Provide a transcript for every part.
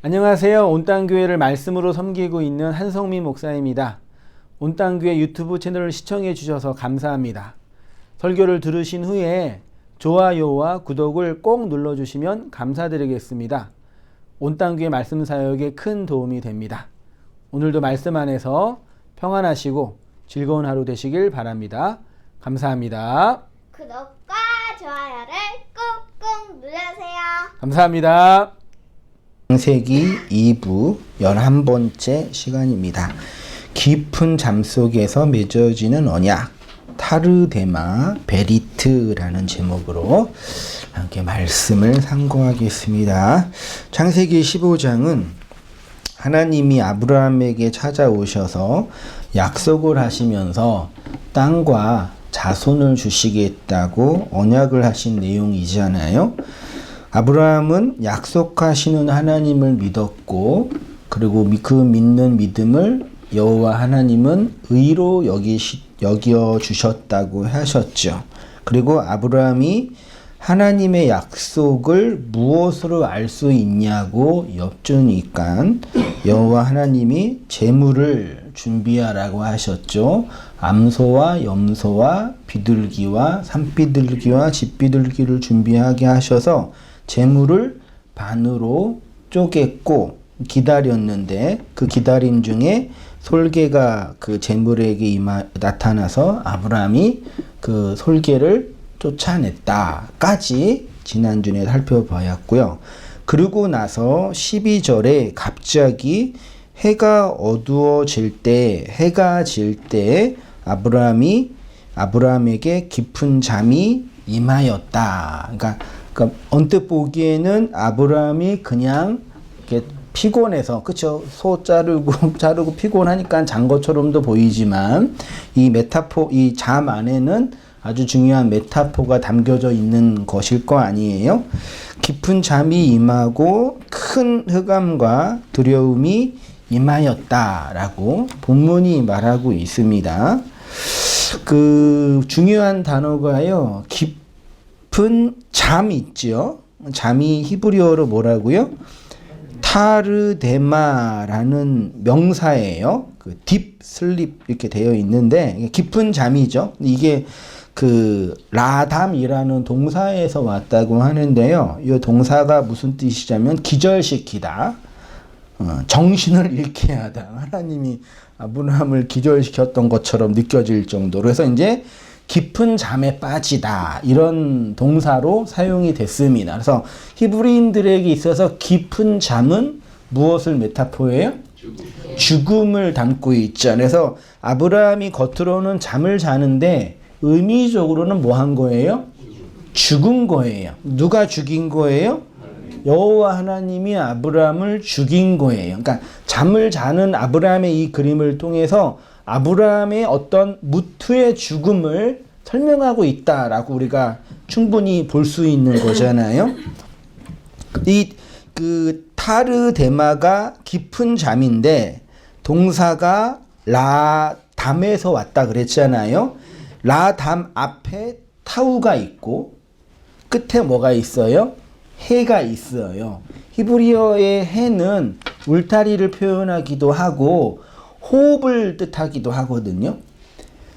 안녕하세요. 온땅교회를 말씀으로 섬기고 있는 한성민 목사입니다. 온땅교회 유튜브 채널을 시청해 주셔서 감사합니다. 설교를 들으신 후에 좋아요와 구독을 꼭 눌러주시면 감사드리겠습니다. 온땅교회 말씀 사역에 큰 도움이 됩니다. 오늘도 말씀 안에서 평안하시고 즐거운 하루 되시길 바랍니다. 감사합니다. 구독과 좋아요를 꾹꾹 눌러주세요. 감사합니다. 창세기 2부 11번째 시간입니다. 깊은 잠 속에서 맺어지는 언약, 타르데마 베리트라는 제목으로 함께 말씀을 상고하겠습니다. 창세기 15장은 하나님이 아브라함에게 찾아오셔서 약속을 하시면서 땅과 자손을 주시겠다고 언약을 하신 내용이잖아요. 아브라함은 약속하시는 하나님을 믿었고, 그리고 그 믿는 믿음을 여호와 하나님은 의로 여겨 주셨다고 하셨죠. 그리고 아브라함이 하나님의 약속을 무엇으로 알 수 있냐고 여쭈니까 여호와 하나님이 제물을 준비하라고 하셨죠. 암소와 염소와 비둘기와 산비둘기와 집비둘기를 준비하게 하셔서 제물을 반으로 쪼갰고 기다렸는데, 그 기다림 중에 솔개가 그 제물에게 나타나서 아브라함이 그 솔개를 쫓아냈다까지 지난주에 살펴보았고요. 그러고 나서 12절에 갑자기 해가 질 때 아브라함에게 깊은 잠이 임하였다. 그러니까 언뜻 보기에는 아브라함이 그냥 이렇게 피곤해서, 그쵸? 소 자르고 피곤하니까 잔 것처럼도 보이지만, 이 잠 안에는 아주 중요한 메타포가 담겨져 있는 것일 거 아니에요? 깊은 잠이 임하고 큰 흑암과 두려움이 임하였다라고 본문이 말하고 있습니다. 그 중요한 단어가요, 깊은 잠 있죠? 잠이 히브리어로 뭐라고요? 타르데마라는 명사예요. 그 딥 슬립 이렇게 되어 있는데 깊은 잠이죠. 이게 그 라담이라는 동사에서 왔다고 하는데요. 이 동사가 무슨 뜻이냐면 기절시키다, 정신을 잃게 하다. 하나님이 아브라함을 기절시켰던 것처럼 느껴질 정도로 해서 이제 깊은 잠에 빠지다, 이런 동사로 사용이 됐습니다. 그래서 히브리인들에게 있어서 깊은 잠은 무엇을 메타포예요? 죽음을 담고 있죠. 그래서 아브라함이 겉으로는 잠을 자는데 의미적으로는 뭐 한 거예요? 죽은 거예요. 누가 죽인 거예요? 여호와 하나님이 아브라함을 죽인 거예요. 그러니까 잠을 자는 아브라함의 이 그림을 통해서 아브라함의 어떤 무투의 죽음을 설명하고 있다라고 우리가 충분히 볼 수 있는 거잖아요. 그 타르데마가 깊은 잠인데 동사가 라담에서 왔다 그랬잖아요. 라담 앞에 타우가 있고 끝에 뭐가 있어요? 해가 있어요. 히브리어의 해는 울타리를 표현하기도 하고 호흡을 뜻하기도 하거든요.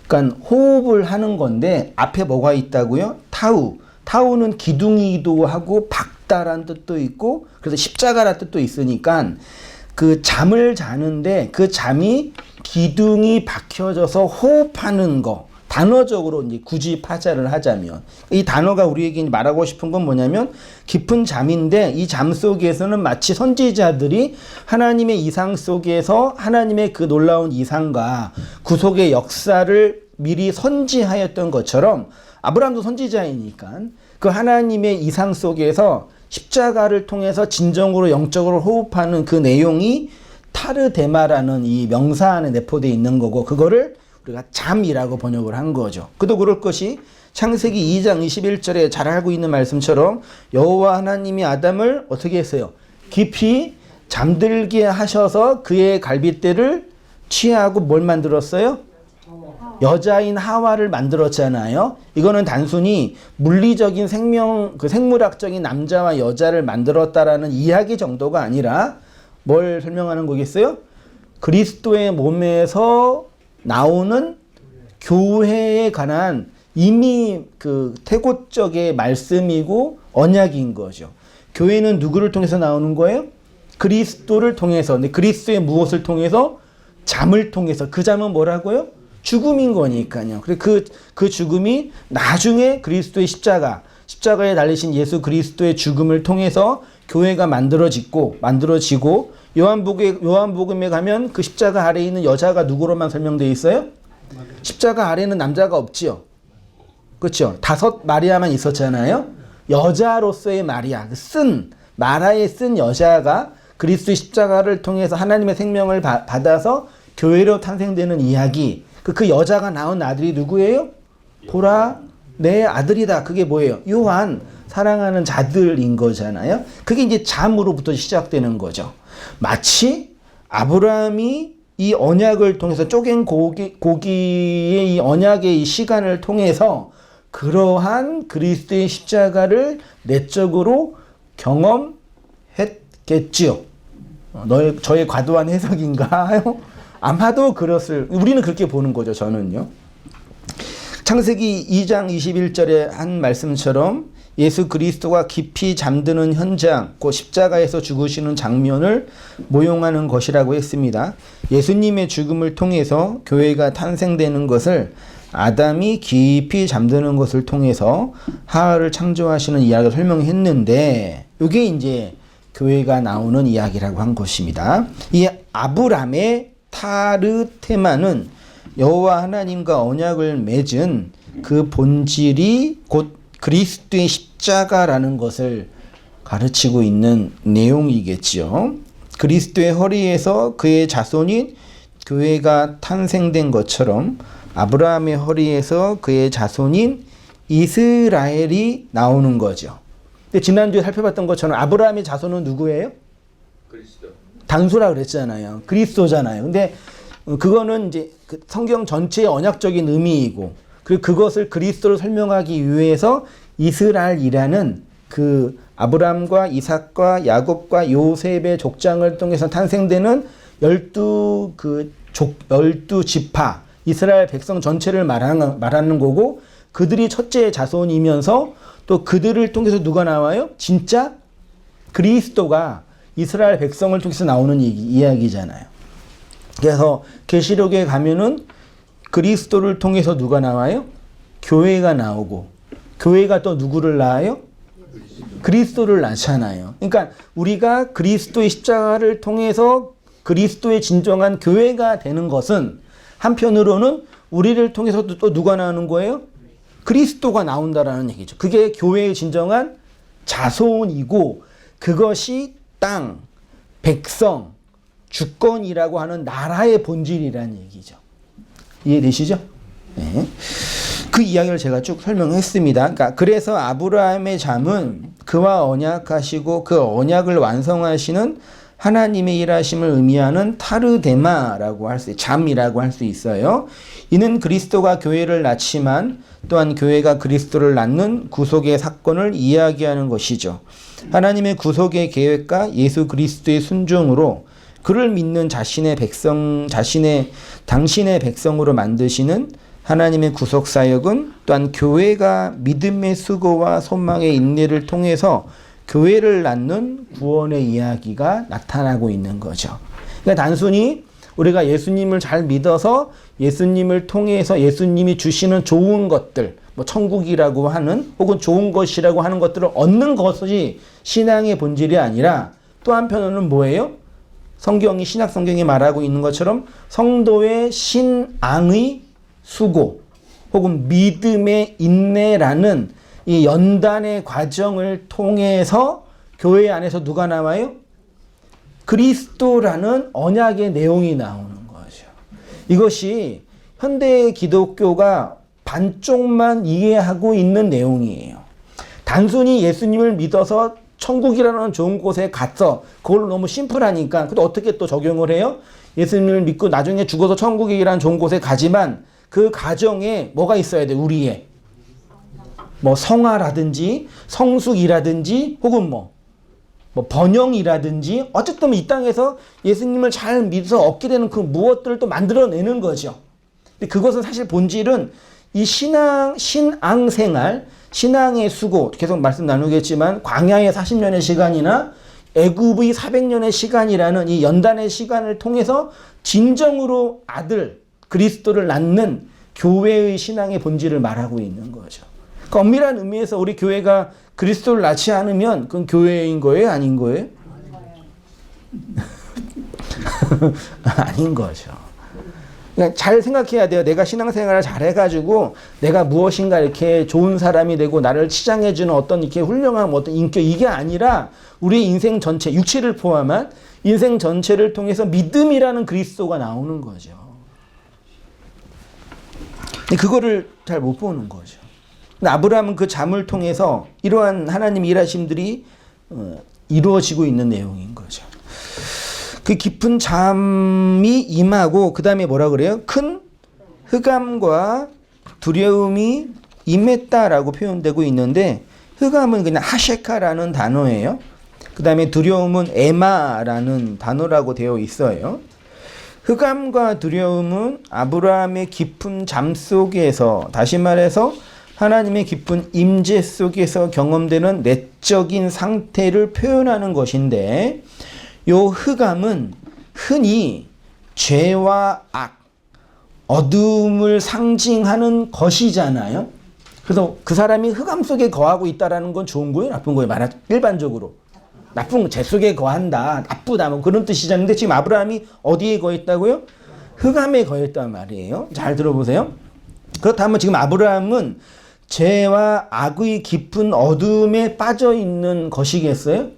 그러니까 호흡을 하는 건데 앞에 뭐가 있다고요? 타우. 타우는 기둥이기도 하고 박다란 뜻도 있고, 그래서 십자가란 뜻도 있으니까 그 잠을 자는데 그 잠이 기둥이 박혀져서 호흡하는 거. 단어적으로 이제 굳이 파자를 하자면 이 단어가 우리에게 말하고 싶은 건 뭐냐면 깊은 잠인데 이 잠 속에서는 마치 선지자들이 하나님의 이상 속에서 하나님의 그 놀라운 이상과 구속의 역사를 미리 선지하였던 것처럼 아브라함도 선지자이니까 그 하나님의 이상 속에서 십자가를 통해서 진정으로 영적으로 호흡하는 그 내용이 타르데마라는 이 명사 안에 내포되어 있는 거고, 그거를 우리가 잠이라고 번역을 한 거죠. 그도 그럴 것이 창세기 2장 21절에 잘 알고 있는 말씀처럼 여호와 하나님이 아담을 어떻게 했어요? 깊이 잠들게 하셔서 그의 갈빗대를 취하고 뭘 만들었어요? 여자인 하와를 만들었잖아요. 이거는 단순히 물리적인 생물학적인 남자와 여자를 만들었다라는 이야기 정도가 아니라 뭘 설명하는 거겠어요? 그리스도의 몸에서 나오는 교회에 관한 이미 그 태고적의 말씀이고 언약인 거죠. 교회는 누구를 통해서 나오는 거예요? 그리스도를 통해서. 근데 그리스도의 무엇을 통해서? 잠을 통해서. 그 잠은 뭐라고요? 죽음인 거니까요. 그 죽음이 나중에 그리스도의 십자가에 달리신 예수 그리스도의 죽음을 통해서 교회가 만들어지고 요한복음에 가면 그 십자가 아래에 있는 여자가 누구로만 설명되어 있어요? 십자가 아래에는 남자가 없지요. 그렇죠? 5 마리아만 있었잖아요. 여자로서의 마리아, 마라에 쓴 여자가 그리스도의 십자가를 통해서 하나님의 생명을 받아서 교회로 탄생되는 이야기. 그 여자가 낳은 아들이 누구예요? 보라, 내 아들이다. 그게 뭐예요? 요한, 사랑하는 자들인 거잖아요. 그게 이제 잠으로부터 시작되는 거죠. 마치 아브라함이 이 언약을 통해서 쪼갠 고기의 이 언약의 이 시간을 통해서 그러한 그리스도의 십자가를 내적으로 경험했겠지요. 저의 과도한 해석인가요? 아마도 우리는 그렇게 보는 거죠, 저는요. 창세기 2장 21절에 한 말씀처럼 예수 그리스도가 깊이 잠드는 현장, 그 십자가에서 죽으시는 장면을 모용하는 것이라고 했습니다. 예수님의 죽음을 통해서 교회가 탄생되는 것을 아담이 깊이 잠드는 것을 통해서 하와를 창조하시는 이야기를 설명했는데, 이게 이제 교회가 나오는 이야기라고 한 것입니다. 이 아브람의 타르테마는 여호와 하나님과 언약을 맺은 그 본질이 곧 그리스도의 십자가라는 것을 가르치고 있는 내용이겠지요. 그리스도의 허리에서 그의 자손인 교회가 탄생된 것처럼 아브라함의 허리에서 그의 자손인 이스라엘이 나오는 거죠. 근데 지난주에 살펴봤던 것처럼 아브라함의 자손은 누구예요? 그리스도. 단수라 그랬잖아요. 그리스도잖아요. 근데 그거는 이제 성경 전체의 언약적인 의미이고, 그리고 그것을 그리스도로 설명하기 위해서 이스라엘이라는 그 아브람과 이삭과 야곱과 요셉의 족장을 통해서 탄생되는 12지파 이스라엘 백성 전체를 말하는 거고, 그들이 첫째 자손이면서 또 그들을 통해서 누가 나와요? 진짜 그리스도가 이스라엘 백성을 통해서 나오는 이야기잖아요. 그래서 계시록에 가면은 그리스도를 통해서 누가 나와요? 교회가 나오고, 교회가 또 누구를 낳아요? 그리스도를 낳잖아요. 그러니까 우리가 그리스도의 십자가를 통해서 그리스도의 진정한 교회가 되는 것은 한편으로는 우리를 통해서 또 누가 나오는 거예요? 그리스도가 나온다라는 얘기죠. 그게 교회의 진정한 자손이고, 그것이 땅, 백성, 주권이라고 하는 나라의 본질이라는 얘기죠. 이해되시죠? 네. 그 이야기를 제가 쭉 설명했습니다. 그러니까 그래서 아브라함의 잠은 그와 언약하시고 그 언약을 완성하시는 하나님의 일하심을 의미하는 타르데마라고 할 수 있어요. 잠이라고 할 수 있어요. 이는 그리스도가 교회를 낳지만 또한 교회가 그리스도를 낳는 구속의 사건을 이야기하는 것이죠. 하나님의 구속의 계획과 예수 그리스도의 순종으로 그를 믿는 당신의 백성으로 만드시는 하나님의 구속 사역은 또한 교회가 믿음의 수고와 소망의 인내를 통해서 교회를 낳는 구원의 이야기가 나타나고 있는 거죠. 그러니까 단순히 우리가 예수님을 잘 믿어서 예수님을 통해서 예수님이 주시는 좋은 것들, 뭐 천국이라고 하는 혹은 좋은 것이라고 하는 것들을 얻는 것이 신앙의 본질이 아니라, 또 한편으로는 뭐예요? 신약 성경이 말하고 있는 것처럼 성도의 신앙의 수고 혹은 믿음의 인내라는 이 연단의 과정을 통해서 교회 안에서 누가 나와요? 그리스도라는 언약의 내용이 나오는 거죠. 이것이 현대 기독교가 반쪽만 이해하고 있는 내용이에요. 단순히 예수님을 믿어서 천국이라는 좋은 곳에 가서 그걸로 너무 심플하니까 근데 어떻게 또 적용을 해요? 예수님을 믿고 나중에 죽어서 천국이라는 좋은 곳에 가지만 그 가정에 뭐가 있어야 돼? 우리의 뭐 성화라든지 성숙이라든지 혹은 뭐 뭐 번영이라든지 어쨌든 이 땅에서 예수님을 잘 믿어서 얻게 되는 그 무엇들을 또 만들어내는 거죠. 근데 그것은 사실 본질은 이 신앙생활, 신앙의 수고, 계속 말씀 나누겠지만 광야의 40년의 시간이나 애굽의 400년의 시간이라는 이 연단의 시간을 통해서 진정으로 아들 그리스도를 낳는 교회의 신앙의 본질을 말하고 있는 거죠. 그러니까 엄밀한 의미에서 우리 교회가 그리스도를 낳지 않으면 그건 교회인 거예요? 아닌 거예요? 아닌 거죠. 그러니까 잘 생각해야 돼요. 내가 신앙생활을 잘 해가지고 내가 무엇인가 이렇게 좋은 사람이 되고 나를 치장해주는 어떤 이렇게 훌륭한 어떤 인격, 이게 아니라 우리 인생 전체, 육체를 포함한 인생 전체를 통해서 믿음이라는 그리스도가 나오는 거죠. 근데 그거를 잘 못 보는 거죠. 근데 아브라함은 그 잠을 통해서 이러한 하나님의 일하심들이 이루어지고 있는 내용인 거죠. 그 깊은 잠이 임하고 그 다음에 뭐라 그래요? 큰 흑암과 두려움이 임했다라고 표현되고 있는데, 흑암은 그냥 하셰카라는 단어예요. 그 다음에 두려움은 에마라는 단어라고 되어 있어요. 흑암과 두려움은 아브라함의 깊은 잠 속에서, 다시 말해서 하나님의 깊은 임재 속에서 경험되는 내적인 상태를 표현하는 것인데, 요 흑암은 흔히 죄와 악, 어둠을 상징하는 것이잖아요. 그래서 그 사람이 흑암 속에 거하고 있다라는 건 좋은 거예요, 나쁜 거예요? 일반적으로 나쁜, 죄 속에 거한다, 나쁘다, 뭐 그런 뜻이잖아요. 근데 지금 아브라함이 어디에 거했다고요? 흑암에 거했단 말이에요. 잘 들어보세요. 그렇다면 지금 아브라함은 죄와 악의 깊은 어둠에 빠져 있는 것이겠어요?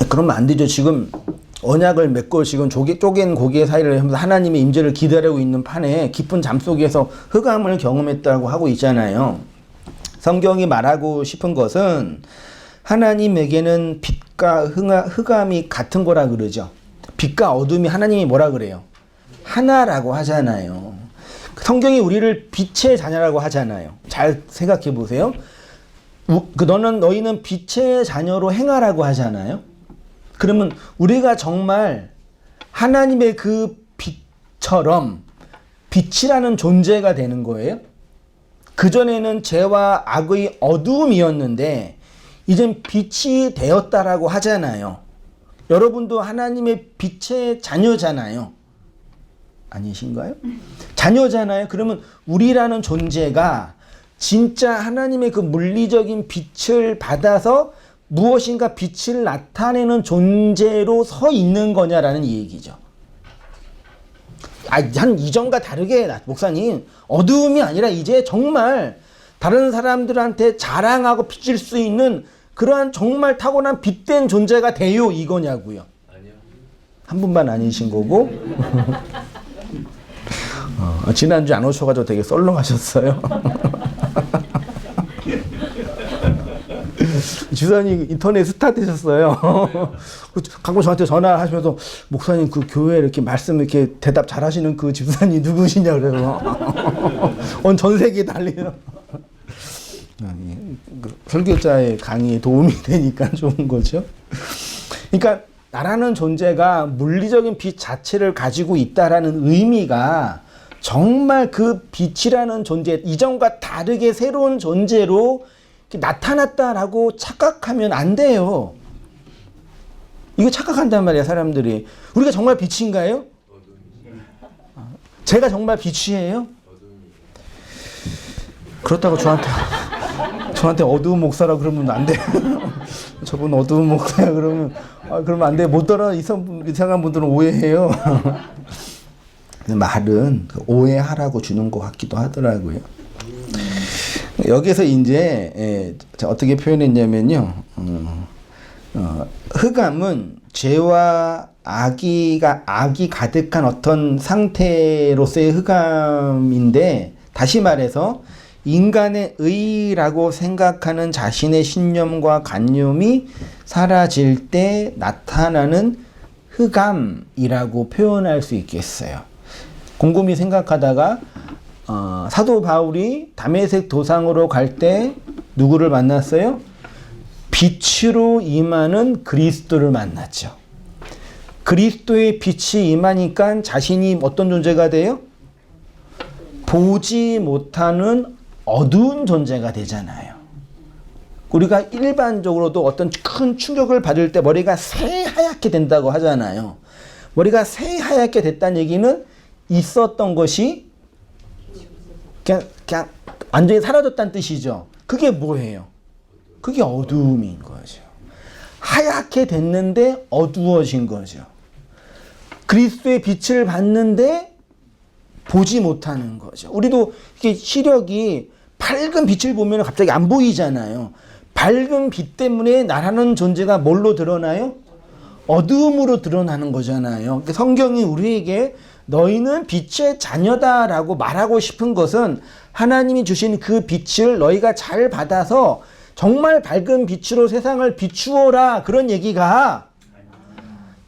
그러면 안 되죠. 지금 언약을 맺고 지금 쪼갠 고기의 사이를 하면서 하나님의 임재를 기다리고 있는 판에 깊은 잠 속에서 흑암을 경험했다고 하고 있잖아요. 성경이 말하고 싶은 것은 하나님에게는 빛과 흑암이 같은 거라 그러죠. 빛과 어둠이 하나님이 뭐라 그래요? 하나라고 하잖아요. 성경이 우리를 빛의 자녀라고 하잖아요. 잘 생각해 보세요. 너희는 빛의 자녀로 행하라고 하잖아요. 그러면 우리가 정말 하나님의 그 빛처럼 빛이라는 존재가 되는 거예요. 그전에는 죄와 악의 어두움이었는데 이젠 빛이 되었다라고 하잖아요. 여러분도 하나님의 빛의 자녀잖아요. 아니신가요? 자녀잖아요. 그러면 우리라는 존재가 진짜 하나님의 그 물리적인 빛을 받아서 무엇인가 빛을 나타내는 존재로 서 있는 거냐라는 얘기죠. 한 이전과 다르게 목사님, 어두움이 아니라 이제 정말 다른 사람들한테 자랑하고 비칠 수 있는 그러한 정말 타고난 빛된 존재가 돼요, 이거냐고요. 아니요. 한 분만 아니신 거고. 지난주에 안 오셔가지고 되게 썰렁하셨어요. 지사님 인터넷 스타 되셨어요. 가끔 저한테 전화하시면서 목사님 그 교회 이렇게 말씀 이렇게 대답 잘하시는 그 집사님 누구시냐 그래요. 전 세계에 달리는. 설교자의 강의에 도움이 되니까 좋은 거죠. 그러니까 나라는 존재가 물리적인 빛 자체를 가지고 있다라는 의미가 정말 그 빛이라는 존재, 이전과 다르게 새로운 존재로 나타났다라고 착각하면 안 돼요. 이거 착각한단 말이야, 사람들이. 우리가 정말 빛인가요? 제가 정말 빛이에요? 그렇다고 저한테 어두운 목사라 그러면 안 돼요. 저분 어두운 목사야 그러면 그러면 안 돼. 못 들어 이상한 분들은 오해해요. 말은 오해하라고 주는 것 같기도 하더라고요. 여기서 이제 어떻게 표현했냐면요. 흑암은 죄와 악이 가득한 어떤 상태로서의 흑암인데, 다시 말해서 인간의 의라고 생각하는 자신의 신념과 관념이 사라질 때 나타나는 흑암이라고 표현할 수 있겠어요. 곰곰이 생각하다가 사도 바울이 다메섹 도상으로 갈 때 누구를 만났어요? 빛으로 임하는 그리스도를 만났죠. 그리스도의 빛이 임하니까 자신이 어떤 존재가 돼요? 보지 못하는 어두운 존재가 되잖아요. 우리가 일반적으로도 어떤 큰 충격을 받을 때 머리가 새하얗게 된다고 하잖아요. 머리가 새하얗게 됐다는 얘기는 있었던 것이 그냥 완전히 사라졌다는 뜻이죠. 그게 뭐예요? 그게 어두움인 거죠. 하얗게 됐는데 어두워진 거죠. 그리스도의 빛을 봤는데 보지 못하는 거죠. 우리도 이게 시력이 밝은 빛을 보면 갑자기 안 보이잖아요. 밝은 빛 때문에 나라는 존재가 뭘로 드러나요? 어두움으로 드러나는 거잖아요. 성경이 우리에게 너희는 빛의 자녀다라고 말하고 싶은 것은 하나님이 주신 그 빛을 너희가 잘 받아서 정말 밝은 빛으로 세상을 비추어라, 그런 얘기가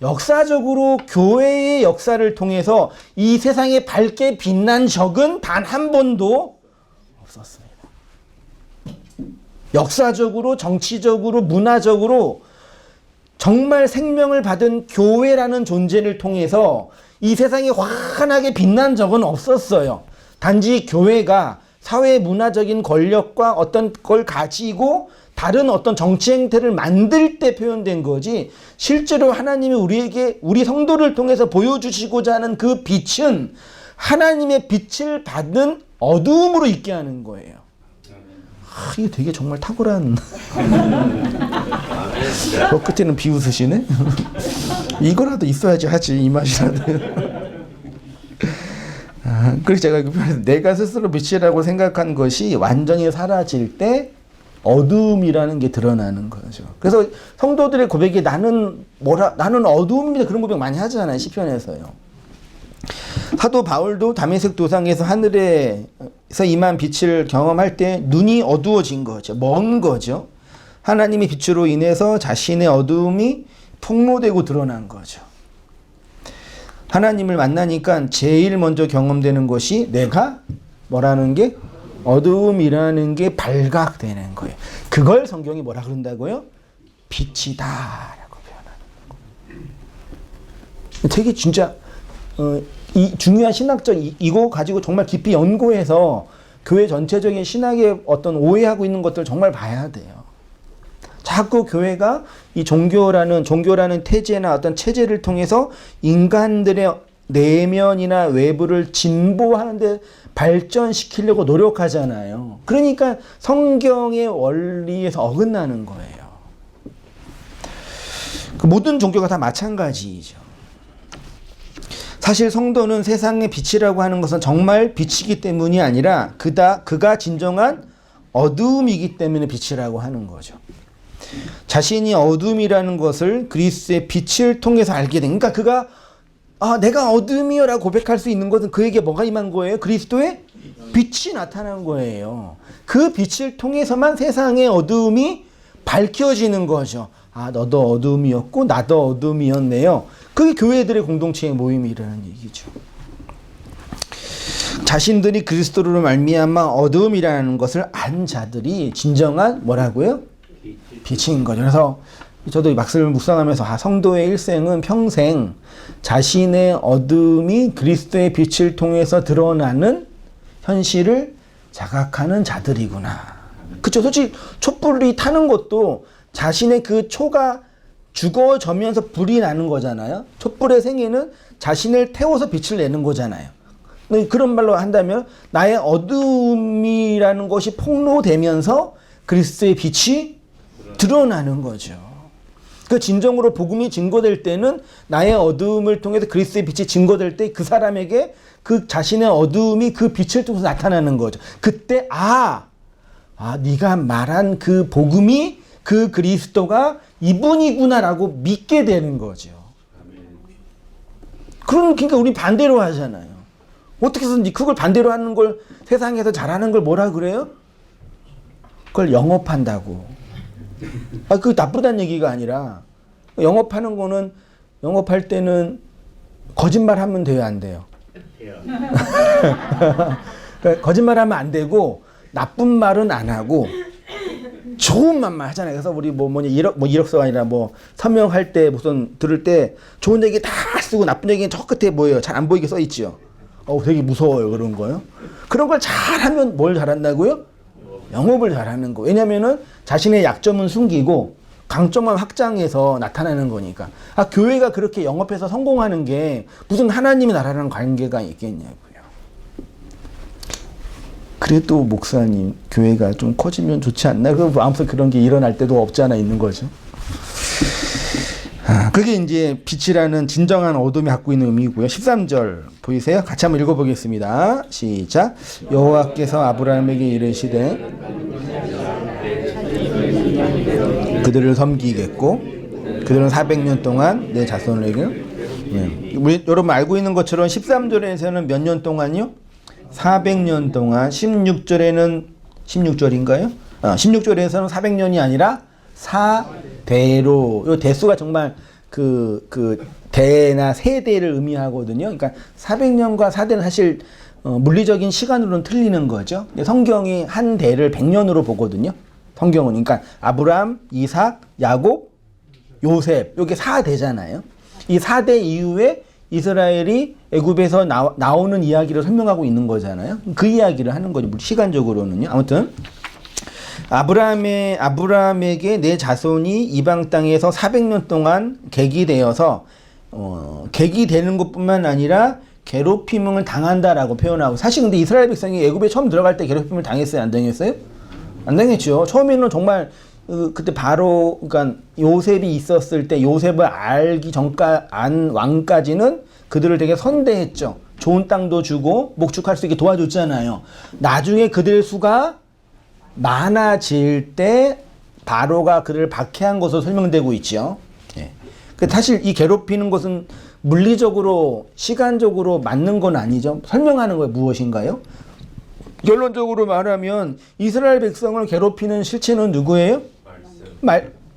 역사적으로 교회의 역사를 통해서 이 세상에 밝게 빛난 적은 단 한 번도 없었습니다. 역사적으로, 정치적으로, 문화적으로 정말 생명을 받은 교회라는 존재를 통해서 이 세상에 환하게 빛난 적은 없었어요. 단지 교회가 사회 문화적인 권력과 어떤 걸 가지고 다른 어떤 정치 행태를 만들 때 표현된 거지, 실제로 하나님이 우리에게, 우리 성도를 통해서 보여주시고자 하는 그 빛은 하나님의 빛을 받은 어두움으로 있게 하는 거예요. 이게 되게 정말 탁월한. 끝에는 비웃으시네. 이거라도 있어야지 하지, 이 맛이라도. 그래서 제가 내가 스스로 빛이라고 생각한 것이 완전히 사라질 때 어두움이라는 게 드러나는 거죠. 그래서 성도들의 고백이 나는 어두움입니다, 그런 고백 많이 하잖아요, 시편에서요. 사도 바울도 다메섹 도상에서 하늘에서 임한 빛을 경험할 때 눈이 어두워진 거죠. 먼 거죠. 하나님의 빛으로 인해서 자신의 어두움이 폭로되고 드러난 거죠. 하나님을 만나니까 제일 먼저 경험되는 것이 내가 뭐라는 게? 어두움이라는 게 발각되는 거예요. 그걸 성경이 뭐라 그런다고요? 빛이다 라고 표현하는 거. 되게 진짜 이 중요한 신학적 이거 가지고 정말 깊이 연구해서 교회 전체적인 신학의 어떤 오해하고 있는 것들을 정말 봐야 돼요. 자꾸 교회가 이 종교라는 태제나 어떤 체제를 통해서 인간들의 내면이나 외부를 진보하는데 발전시키려고 노력하잖아요. 그러니까 성경의 원리에서 어긋나는 거예요. 그 모든 종교가 다 마찬가지죠. 사실 성도는 세상의 빛이라고 하는 것은 정말 빛이기 때문이 아니라 그가 진정한 어두움이기 때문에 빛이라고 하는 거죠. 자신이 어둠이라는 것을 그리스도의 빛을 통해서 알게 된, 그러니까 그가 내가 어둠이요 라고 고백할 수 있는 것은 그에게 뭐가 임한 거예요? 그리스도의 빛이 나타난 거예요. 그 빛을 통해서만 세상의 어두움이 밝혀지는 거죠. 너도 어둠이었고 나도 어둠이었네요. 그게 교회들의 공동체의 모임이라는 얘기죠. 자신들이 그리스도로 말미암아 어두움이라는 것을 안 자들이 진정한 뭐라고요? 빛인 거죠. 그래서 저도 이 말씀을 묵상하면서 성도의 일생은 평생 자신의 어둠이 그리스도의 빛을 통해서 드러나는 현실을 자각하는 자들이구나. 그쵸? 솔직히 촛불이 타는 것도 자신의 그 초가 죽어져면서 불이 나는 거잖아요. 촛불의 생애는 자신을 태워서 빛을 내는 거잖아요. 그런 말로 한다면 나의 어둠이라는 것이 폭로되면서 그리스도의 빛이 드러나는 거죠. 그 진정으로 복음이 증거될 때는 나의 어두움을 통해서 그리스도의 빛이 증거될 때 그 사람에게 그 자신의 어두움이 그 빛을 통해서 나타나는 거죠. 그때 네가 말한 그 복음이 그 그리스도가 이분이구나라고 믿게 되는 거죠. 그러니까 우리 반대로 하잖아요. 어떻게 해서든지 그걸 반대로 하는 걸 세상에서 잘하는 걸 뭐라 그래요? 그걸 영업한다고. 그 나쁘다는 얘기가 아니라 영업하는 거는 영업할 때는 거짓말하면 돼요, 안 돼요? 돼요. 그러니까 거짓말하면 안 되고 나쁜 말은 안 하고 좋은 말만 하잖아요. 그래서 우리 이력서가 아니라 서명할 때 무슨 들을 때 좋은 얘기 다 쓰고 나쁜 얘기는 저 끝에 뭐예요? 잘 안 보이게 써 있죠. 되게 무서워요. 그런 거요. 그런 걸 잘하면 뭘 잘한다고요? 영업을 잘하는 거. 왜냐면은 자신의 약점은 숨기고 강점만 확장해서 나타나는 거니까. 교회가 그렇게 영업해서 성공하는 게 무슨 하나님의 나라랑 관계가 있겠냐고요. 그래도 목사님, 교회가 좀 커지면 좋지 않나? 아무튼 그런 게 일어날 때도 없지 않아 있는 거죠. 그게 이제 빛이라는 진정한 어둠이 갖고 있는 의미고요. 13절 보이세요? 같이 한번 읽어보겠습니다. 시작. 여호와께서 아브라함에게 이르시되 그들을 섬기겠고 그들은 400년 동안 내 자손에게 우리 여러분 알고 있는 것처럼 13절에서는 몇 년 동안요? 400년 동안 16절에는 16절인가요? 16절에서는 400년이 아니라 4대로 요 대수가 정말 그 대나 세대를 의미하거든요. 그러니까 400년과 4대는 사실 물리적인 시간으로는 틀리는 거죠. 성경이 한 대를 100년으로 보거든요. 성경은 그러니까 아브라함, 이삭, 야곱, 요셉 이게 4대잖아요. 이 4대 이후에 이스라엘이 애굽에서 나오는 이야기를 설명하고 있는 거잖아요. 그 이야기를 하는 거죠. 시간적으로는요. 아무튼 아브라함에게 내 자손이 이방 땅에서 400년 동안 객이되어서 객이되는 것뿐만 아니라 괴롭힘을 당한다라고 표현하고, 사실 근데 이스라엘 백성이 애굽에 처음 들어갈 때 괴롭힘을 당했어요? 안 당했어요? 안 당했죠. 처음에는 정말 그때 바로 그러니까 요셉이 있었을 때 요셉을 알기 왕까지는 그들을 되게 선대했죠. 좋은 땅도 주고 목축할 수 있게 도와줬잖아요. 나중에 그들의 수가 많아질 때 바로가 그들을 박해한 것으로 설명되고 있죠. 예. 사실 이 괴롭히는 것은 물리적으로 시간적으로 맞는 건 아니죠. 설명하는 거에 무엇인가요? 결론적으로 말하면 이스라엘 백성을 괴롭히는 실체는 누구예요?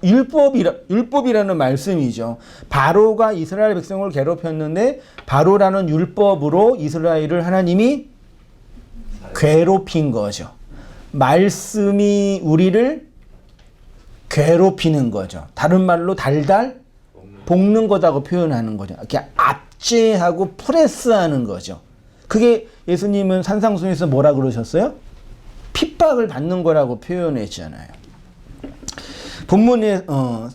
율법이라는 말씀이죠. 바로가 이스라엘 백성을 괴롭혔는데 바로라는 율법으로 이스라엘을 하나님이 괴롭힌 거죠. 말씀이 우리를 괴롭히는 거죠. 다른 말로 달달 볶는 거다고 표현하는 거죠. 이렇게 압제하고 프레스하는 거죠. 그게 예수님은 산상수에서 뭐라 그러셨어요? 핍박을 받는 거라고 표현했잖아요. 본문의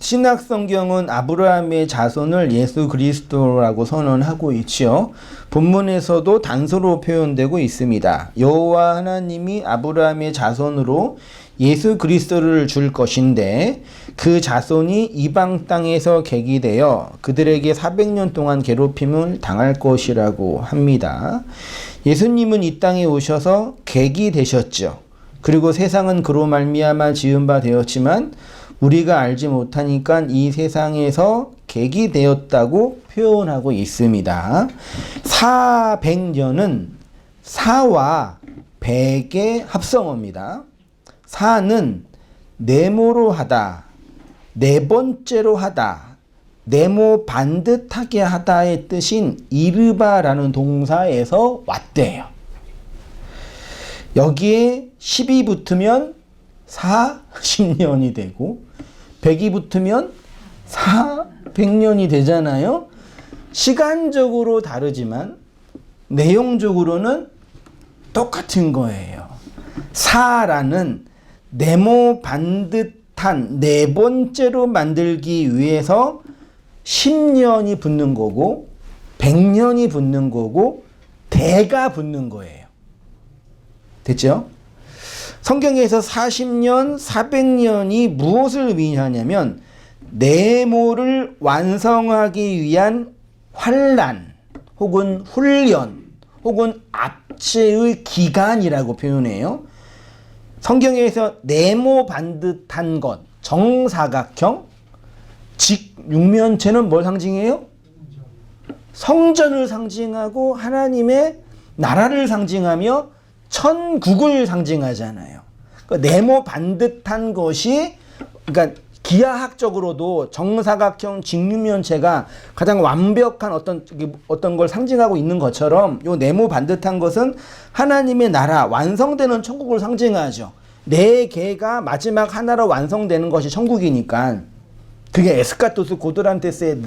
신약 성경은 아브라함의 자손을 예수 그리스도라고 선언하고 있죠. 본문에서도 단서로 표현되고 있습니다. 여호와 하나님이 아브라함의 자손으로 예수 그리스도를 줄 것인데 그 자손이 이방 땅에서 객이 되어 그들에게 400년 동안 괴롭힘을 당할 것이라고 합니다. 예수님은 이 땅에 오셔서 객이 되셨죠. 그리고 세상은 그로 말미암아 지은 바 되었지만 우리가 알지 못하니까 이 세상에서 객이 되었다고 표현하고 있습니다. 400년은 4와 100의 합성어입니다. 4는 네모로 하다, 네 번째로 하다, 네모 반듯하게 하다의 뜻인 이르바라는 동사에서 왔대요. 여기에 10이 붙으면 40년이 되고 100이 붙으면 400년이 되잖아요. 시간적으로 다르지만 내용적으로는 똑같은 거예요. 4라는 네모 반듯한 네 번째로 만들기 위해서 10년이 붙는 거고 100년이 붙는 거고 대가 붙는 거예요. 됐죠? 성경에서 40년, 400년이 무엇을 의미하냐면 네모를 완성하기 위한 환란 혹은 훈련 혹은 압제의 기간이라고 표현해요. 성경에서 네모 반듯한 것, 정사각형, 직육면체는 뭘 상징해요? 성전을 상징하고 하나님의 나라를 상징하며 천국을 상징하잖아요. 그러니까 네모 반듯한 것이, 그러니까 기하학적으로도 정사각형 직육면체가 가장 완벽한 어떤 걸 상징하고 있는 것처럼 요 네모 반듯한 것은 하나님의 나라, 완성되는 천국을 상징하죠. 네 개가 마지막 하나로 완성되는 것이 천국이니까 그게 에스카토스 고도란테스의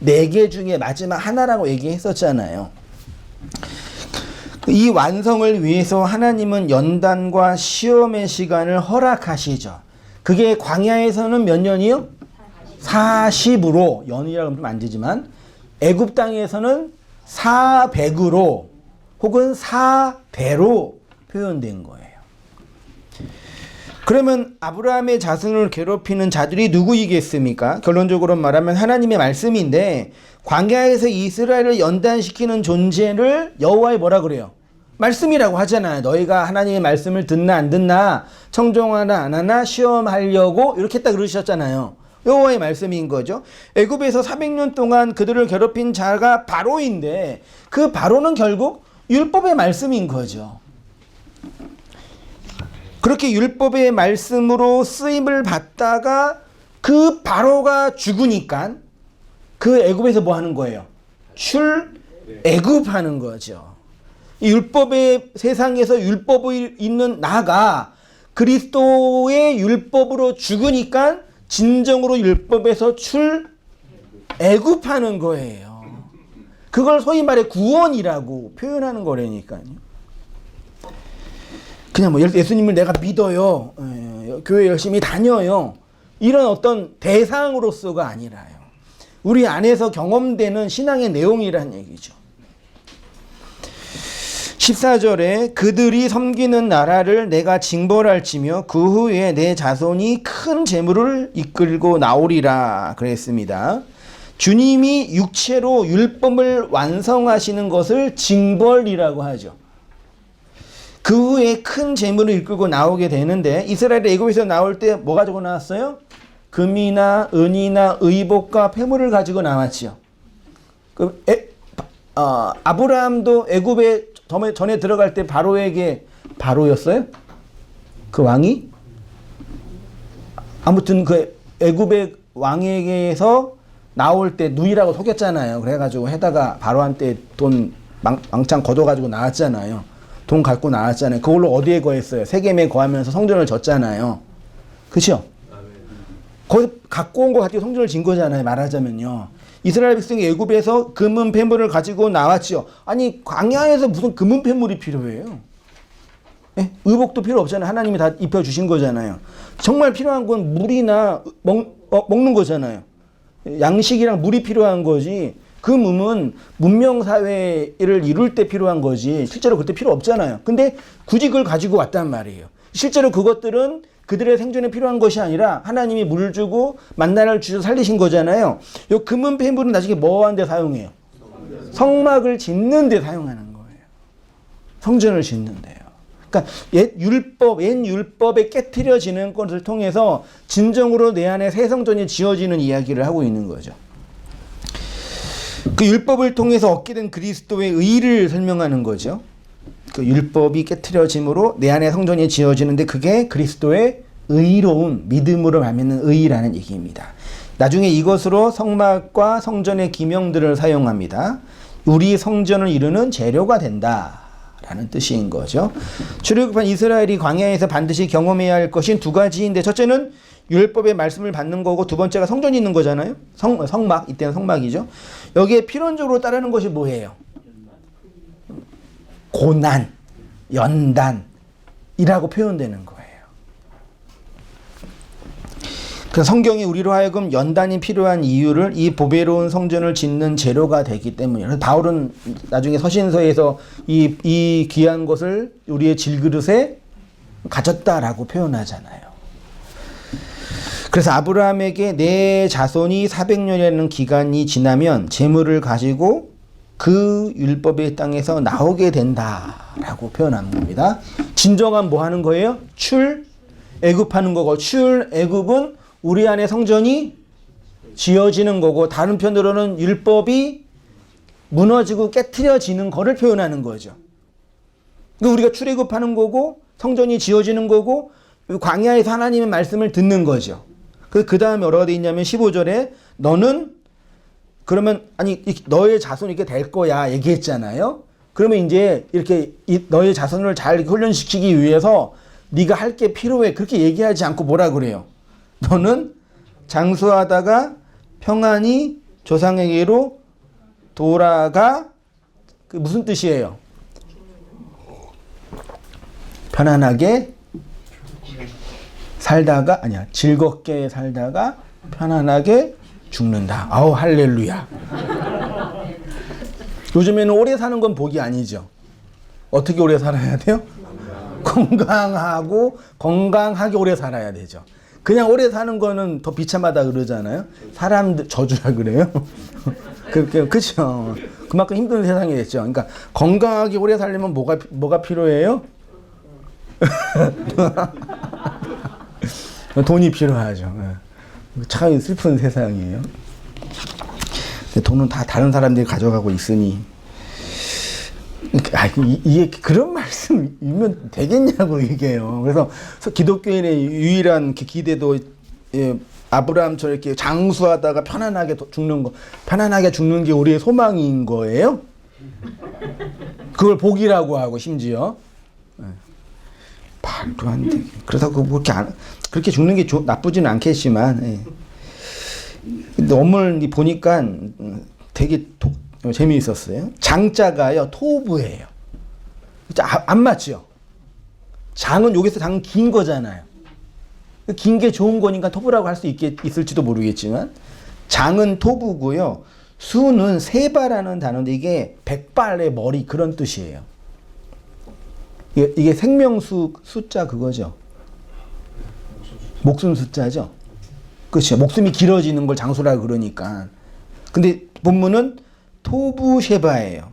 네 개 중에 마지막 하나라고 얘기했었잖아요. 이 완성을 위해서 하나님은 연단과 시험의 시간을 허락하시죠. 그게 광야에서는 몇 년이요? 40으로, 연이라고 하면 안 되지만 애굽 땅에서는 400으로 혹은 4배로 표현된 거예요. 그러면 아브라함의 자손을 괴롭히는 자들이 누구이겠습니까? 결론적으로 말하면 하나님의 말씀인데 광야에서 이스라엘을 연단시키는 존재를 여호와의 뭐라 그래요? 말씀이라고 하잖아요. 너희가 하나님의 말씀을 듣나 안 듣나 청종하나 안 하나 시험하려고 이렇게 딱 그러셨잖아요. 여호와의 말씀인 거죠. 애굽에서 400년 동안 그들을 괴롭힌 자가 바로인데 그 바로는 결국 율법의 말씀인 거죠. 그렇게 율법의 말씀으로 쓰임을 받다가 그 바로가 죽으니까 그 애굽에서 뭐 하는 거예요? 출애굽하는 거죠. 이 율법의 세상에서 율법이 있는 나가 그리스도의 율법으로 죽으니까 진정으로 율법에서 출애굽하는 거예요. 그걸 소위 말해 구원이라고 표현하는 거라니까요. 그냥 뭐 예수님을 내가 믿어요. 교회 열심히 다녀요. 이런 어떤 대상으로서가 아니라요. 우리 안에서 경험되는 신앙의 내용이란 얘기죠. 14절에 그들이 섬기는 나라를 내가 징벌할지며 그 후에 내 자손이 큰 재물을 이끌고 나오리라 그랬습니다. 주님이 육체로 율법을 완성하시는 것을 징벌이라고 하죠. 그 후에 큰 재물을 이끌고 나오게 되는데 이스라엘이 애굽에서 나올 때 뭐 가지고 나왔어요? 금이나 은이나 의복과 폐물을 가지고 나왔죠. 아브라함도 애굽에 전에 들어갈 때 바로에게 바로였어요? 그 왕이? 아무튼 그 애굽의 왕에게서 나올 때 누이라고 속였잖아요. 그래가지고 해다가 바로한테 돈 왕창 걷어가지고 나왔잖아요. 돈 갖고 나왔잖아요. 그걸로 어디에 거했어요? 세겜에 거하면서 성전을 졌잖아요. 그렇죠? 거기서 갖고 온 거 가지고 성전을 진 거잖아요. 말하자면요. 이스라엘 백성이 애굽에서 금은 폐물을 가지고 나왔지요. 아니 광야에서 무슨 금은 폐물이 필요해요? 예? 의복도 필요 없잖아요. 하나님이 다 입혀주신 거잖아요. 정말 필요한 건 물이나 먹는 거잖아요. 양식이랑 물이 필요한 거지. 그 몸은 문명사회를 이룰 때 필요한 거지 실제로 그때 필요 없잖아요. 근데 굳이 그걸 가지고 왔단 말이에요. 실제로 그것들은 그들의 생존에 필요한 것이 아니라 하나님이 물 주고 만나를 주셔서 살리신 거잖아요. 요 금은 폐물은 나중에 뭐 하는 데 사용해요? 성막을 짓는 데 사용하는 거예요. 성전을 짓는 데요. 그러니까 옛 율법에 깨트려지는 것을 통해서 진정으로 내 안에 새 성전이 지어지는 이야기를 하고 있는 거죠. 그 율법을 통해서 얻게 된 그리스도의 의를 설명하는 거죠. 그 율법이 깨트려짐으로 내 안에 성전이 지어지는데 그게 그리스도의 의로운 믿음으로 말미암는 의라는 얘기입니다. 나중에 이것으로 성막과 성전의 기명들을 사용합니다. 우리 성전을 이루는 재료가 된다라는 뜻인 거죠. 출애굽한 이스라엘이 광야에서 반드시 경험해야 할 것인 두 가지인데 첫째는 율법의 말씀을 받는 거고 두 번째가 성전이 있는 거잖아요. 성막, 이때는 성막이죠. 여기에 필연적으로 따르는 것이 뭐예요? 고난, 연단이라고 표현되는 거예요. 그 성경이 우리로 하여금 연단이 필요한 이유를 이 보배로운 성전을 짓는 재료가 되기 때문이에요. 바울은 나중에 서신서에서 이 귀한 것을 우리의 질그릇에 가졌다라고 표현하잖아요. 그래서 아브라함에게 내 자손이 400년이라는 기간이 지나면 재물을 가지고 그 율법의 땅에서 나오게 된다라고 표현한 겁니다. 진정한 뭐 하는 거예요? 출애굽하는 거고 출애굽은 우리 안에 성전이 지어지는 거고 다른 편으로는 율법이 무너지고 깨트려지는 거를 표현하는 거죠. 그러니까 우리가 출애굽하는 거고 성전이 지어지는 거고 광야에서 하나님의 말씀을 듣는 거죠. 그 다음에 뭐라고 되어 있냐면 15절에 너는 그러면 아니 너의 자손이 이렇게 될 거야 얘기했잖아요. 그러면 이제 이렇게 너의 자손을 잘 훈련시키기 위해서 네가 할 게 필요해. 그렇게 얘기하지 않고 뭐라 그래요? 너는 장수하다가 평안히 조상에게로 돌아가. 그 무슨 뜻이에요? 편안하게 살다가 아니야 즐겁게 살다가 편안하게 죽는다. 아우 할렐루야. 요즘에는 오래 사는 건 복이 아니죠. 어떻게 오래 살아야 돼요? 건강하게 오래 살아야 되죠. 그냥 오래 사는 거는 더 비참하다 그러잖아요. 사람들 저주라 그래요. 그렇죠. 그만큼 힘든 세상이 됐죠. 그러니까 건강하게 오래 살려면 뭐가 필요해요? 돈이 필요하죠. 참 슬픈 세상이에요. 돈은 다 다른 사람들이 가져가고 있으니 이게 그런 말씀이면 되겠냐고 이게요. 그래서 기독교인의 유일한 기대도 아브라함처럼 이렇게 장수하다가 편안하게 죽는 거, 편안하게 죽는 게 우리의 소망인 거예요. 그걸 복이라고 하고 심지어 말도 안 돼. 그렇다고 그렇게 죽는 게 나쁘지는 않겠지만, 근데 오늘 보니까 되게 재미있었어요. 장자가요 토부예요. 안 맞죠? 장은 여기서 장은 긴 거잖아요. 긴 게 좋은 거니까 토부라고 할 수 있을지도 모르겠지만 장은 토부고요. 수는 세바라는 단어인데 이게 백발의 머리 그런 뜻이에요. 이게 생명수 숫자 그거죠. 목숨 숫자죠. 그렇죠. 목숨이 길어지는 걸 장수라 그러니까. 근데 본문은 토부 쉐바예요.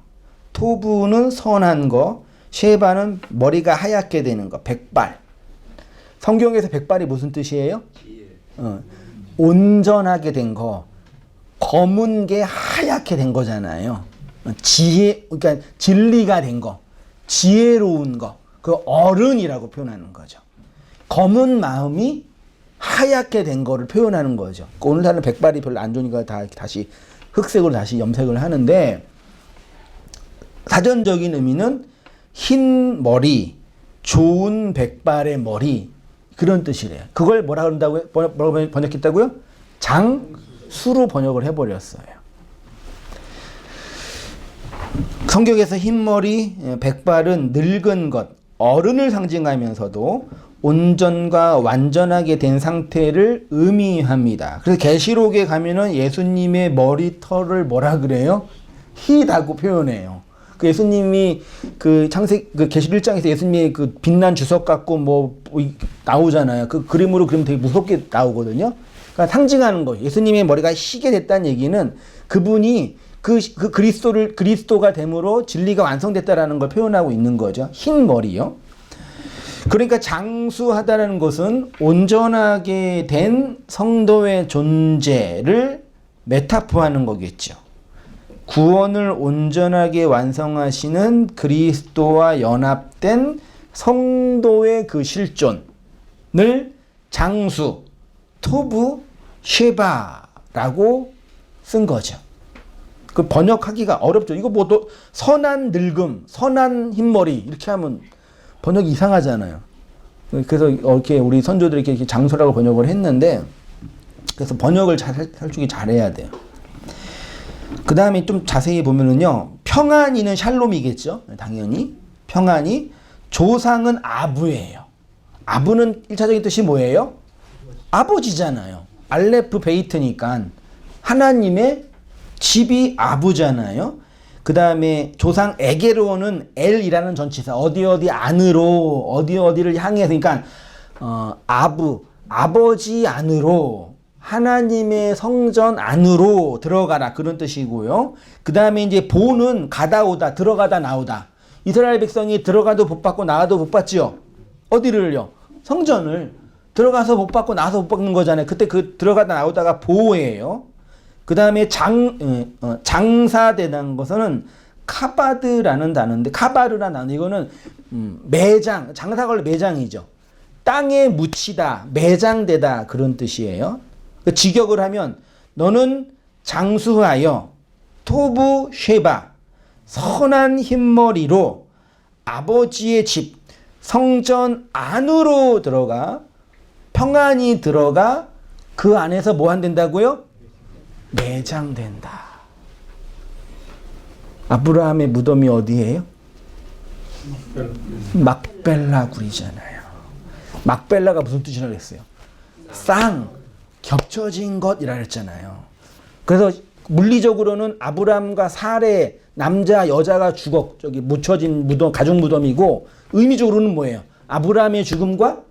토부는 선한 거, 쉐바는 머리가 하얗게 되는 거, 백발. 성경에서 백발이 무슨 뜻이에요? 온전하게 된 거, 검은 게 하얗게 된 거잖아요. 그러니까 진리가 된 거, 지혜로운 거, 그 어른이라고 표현하는 거죠. 검은 마음이 하얗게 된 거를 표현하는 거죠. 오늘날은 백발이 별로 안 좋으니까 다시 흑색으로 다시 염색을 하는데 사전적인 의미는 흰 머리, 좋은 백발의 머리 그런 뜻이래요. 그걸 뭐라고 번역했다고요? 장수로 번역을 해버렸어요. 성경에서 흰머리, 백발은 늙은 것, 어른을 상징하면서도 온전과 완전하게 된 상태를 의미합니다. 그래서 계시록에 가면은 예수님의 머리털을 뭐라 그래요? 희다고 표현해요. 그 예수님이 그 계시 1장에서 예수님이 그 빛난 주석 갖고 뭐 나오잖아요. 그 그림으로 그리면 되게 무섭게 나오거든요. 그러니까 상징하는 거예요. 예수님의 머리가 희게 됐다는 얘기는 그분이 그 그리스도가 됨으로 진리가 완성됐다라는 걸 표현하고 있는 거죠. 흰 머리요. 그러니까 장수하다라는 것은 온전하게 된 성도의 존재를 메타포하는 거겠죠. 구원을 온전하게 완성하시는 그리스도와 연합된 성도의 그 실존을 장수, 토부, 쉐바라고 쓴 거죠. 그 번역하기가 어렵죠. 이거 뭐 또 선한 늙음, 선한 흰머리 이렇게 하면 번역이 이상하잖아요. 그래서 이렇게 우리 선조들이 이렇게 장수라고 번역을 했는데 그래서 번역을 살짝이 잘해야 돼요. 그 다음에 좀 자세히 보면은요, 평안이는 샬롬이겠죠. 당연히 평안이. 조상은 아부예요. 아부는 1차적인 뜻이 뭐예요? 아버지잖아요. 알레프 베이트니까 하나님의 집이 아부잖아요. 그 다음에 조상 에게로는 엘이라는 전치사, 어디 안으로, 어디를 향해서, 그러니까 아버지 안으로, 하나님의 성전 안으로 들어가라 그런 뜻이고요. 그 다음에 이제 보는 가다 오다, 들어가다 나오다. 이스라엘 백성이 들어가도 복 받고 나와도 복 받지요. 어디를요? 성전을. 들어가서 복 받고 나와서 복 받는 거잖아요. 그때 그 들어가다 나오다가 보호예요. 그 다음에 장사되는 것은 카바드라는 단어인데, 카바르라는 단어, 이거는 매장, 장사가 원래 매장이죠. 땅에 묻히다, 매장되다 그런 뜻이에요. 직역을 하면 너는 장수하여 토부 쉐바, 선한 흰머리로 아버지의 집, 성전 안으로 들어가 평안히 들어가 그 안에서 뭐 한다고요? 매장된다. 아브라함의 무덤이 어디예요? 막벨라 굴이잖아요. 막벨라가 무슨 뜻이라고 했어요? 쌍, 겹쳐진 것이라 했잖아요. 그래서 물리적으로는 아브라함과 사레 남자 여자가 저기 묻혀진 무덤, 가족 무덤이고 의미적으로는 뭐예요? 아브라함의 죽음과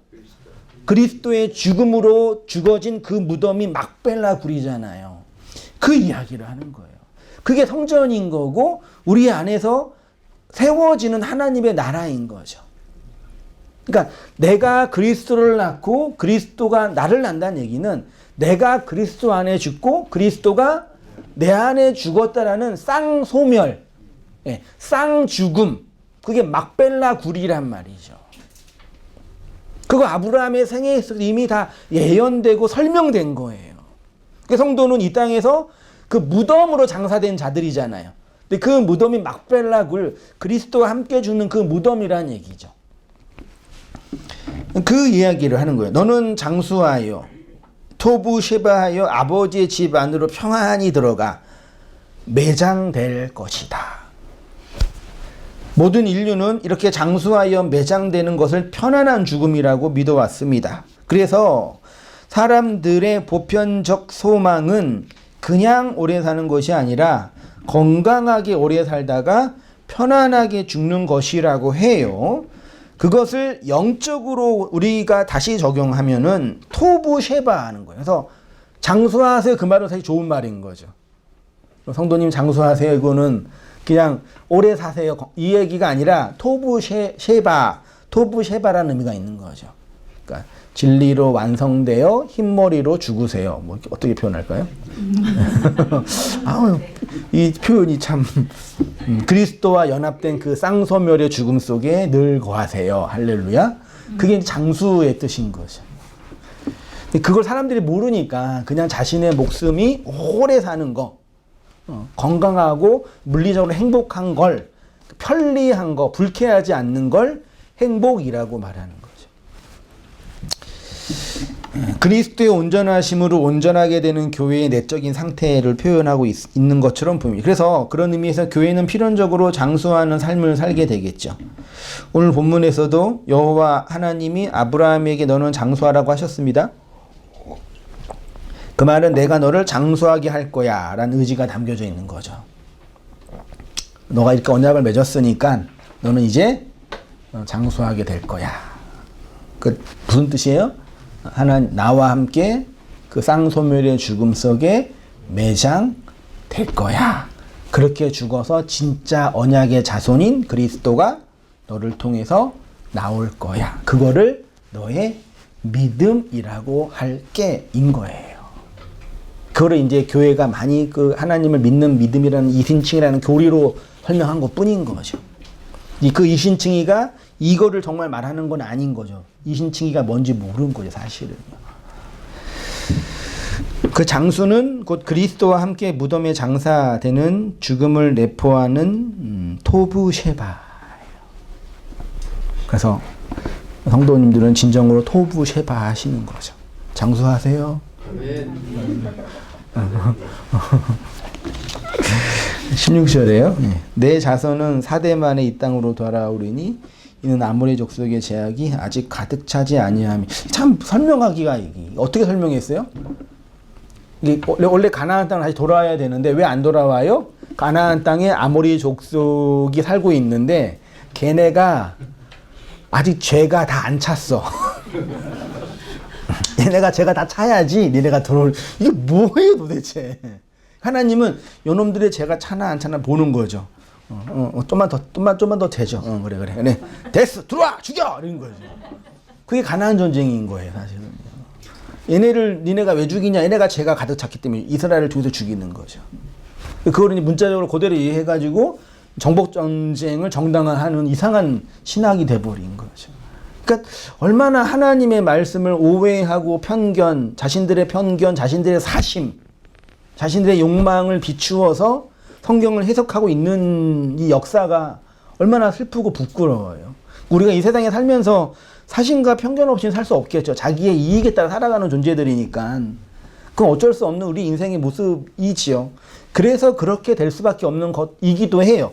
그리스도의 죽음으로 죽어진 그 무덤이 막벨라 굴이잖아요. 그 이야기를 하는 거예요. 그게 성전인 거고 우리 안에서 세워지는 하나님의 나라인 거죠. 그러니까 내가 그리스도를 낳고 그리스도가 나를 낳는다는 얘기는 내가 그리스도 안에 죽고 그리스도가 내 안에 죽었다라는 쌍소멸, 쌍죽음, 그게 막벨라 굴이란 말이죠. 그거 아브라함의 생애에 있어서 이미 다 예언되고 설명된 거예요. 그 성도는 이 땅에서 그 무덤으로 장사된 자들이잖아요. 근데 그 무덤이 막벨라 굴, 그리스도와 함께 죽는 그 무덤이란 얘기죠. 그 이야기를 하는 거예요. 너는 장수하여 토부 쉐바하여 아버지의 집 안으로 평안히 들어가 매장될 것이다. 모든 인류는 이렇게 장수하여 매장되는 것을 편안한 죽음이라고 믿어왔습니다. 그래서 사람들의 보편적 소망은 그냥 오래 사는 것이 아니라 건강하게 오래 살다가 편안하게 죽는 것이라고 해요. 그것을 영적으로 우리가 다시 적용하면은 토부 쉐바 하는 거예요. 그래서 장수하세요. 그 말은 사실 좋은 말인 거죠. 성도님 장수하세요. 이거는 그냥 오래 사세요. 이 얘기가 아니라 토부 쉐바, 토부 쉐바라는 의미가 있는 거죠. 그러니까 진리로 완성되어 흰머리로 죽으세요. 뭐 어떻게 표현할까요? 이 표현이 참 그리스도와 연합된 그 쌍소멸의 죽음 속에 늘 거하세요. 할렐루야. 그게 장수의 뜻인 거죠. 그걸 사람들이 모르니까 그냥 자신의 목숨이 오래 사는 거, 건강하고 물리적으로 행복한 걸, 편리한 거, 불쾌하지 않는 걸 행복이라고 말하는 거죠. 그리스도의 온전하심으로 온전하게 되는 교회의 내적인 상태를 표현하고 있는 것처럼 보입니다. 그래서 그런 의미에서 교회는 필연적으로 장수하는 삶을 살게 되겠죠. 오늘 본문에서도 여호와 하나님이 아브라함에게 너는 장수하라고 하셨습니다. 그 말은 내가 너를 장수하게 할 거야 라는 의지가 담겨져 있는 거죠. 너가 이렇게 언약을 맺었으니까 너는 이제 장수하게 될 거야. 그 무슨 뜻이에요? 나와 함께 그 쌍소멸의 죽음 속에 매장될 거야. 그렇게 죽어서 진짜 언약의 자손인 그리스도가 너를 통해서 나올 거야. 그거를 너의 믿음이라고 할 게인 거예요. 그거를 이제 교회가 많이 그 하나님을 믿는 믿음이라는 이신칭이라는 교리로 설명한 것 뿐인 거죠. 그 이신칭이가 이거를 정말 말하는 건 아닌 거죠. 이신칭이가 뭔지 모르는 거죠, 사실은. 그 장수는 곧 그리스도와 함께 무덤에 장사되는 죽음을 내포하는 토부쉐바예요. 그래서 성도님들은 진정으로 토부쉐바 하시는 거죠. 장수하세요. 16절에요. 내 자손은 4대 만에 이 땅으로 돌아오리니 이는 아모리 족속의 제약이 아직 가득 차지 아니함이. 참 설명하기가 어떻게 설명했어요? 이게 원래 가나안 땅을 다시 돌아와야 되는데 왜 안 돌아와요? 가나안 땅에 아모리 족속이 살고 있는데 걔네가 아직 죄가 다 안 찼어. 얘네가 죄가 다 차야지 니네가 들어올. 이게 뭐예요 도대체? 하나님은 요놈들의 죄가 차나 안 차나 보는 거죠. 좀만 더 되죠. 그래. 됐어. 들어와. 죽여. 이런 거죠. 그게 가나안 전쟁인 거예요, 사실은. 얘네를 니네가 왜 죽이냐? 얘네가 죄가 가득 찼기 때문에 이스라엘을 통해서 죽이는 거죠. 그걸 문자적으로 그대로 이해해가지고 정복 전쟁을 정당화하는 이상한 신학이 돼버린 거죠. 그러니까 얼마나 하나님의 말씀을 오해하고 편견, 자신들의 사심, 자신들의 욕망을 비추어서 성경을 해석하고 있는 이 역사가 얼마나 슬프고 부끄러워요. 우리가 이 세상에 살면서 사심과 편견 없이는 살 수 없겠죠. 자기의 이익에 따라 살아가는 존재들이니까. 그건 어쩔 수 없는 우리 인생의 모습이지요. 그래서 그렇게 될 수밖에 없는 것이기도 해요.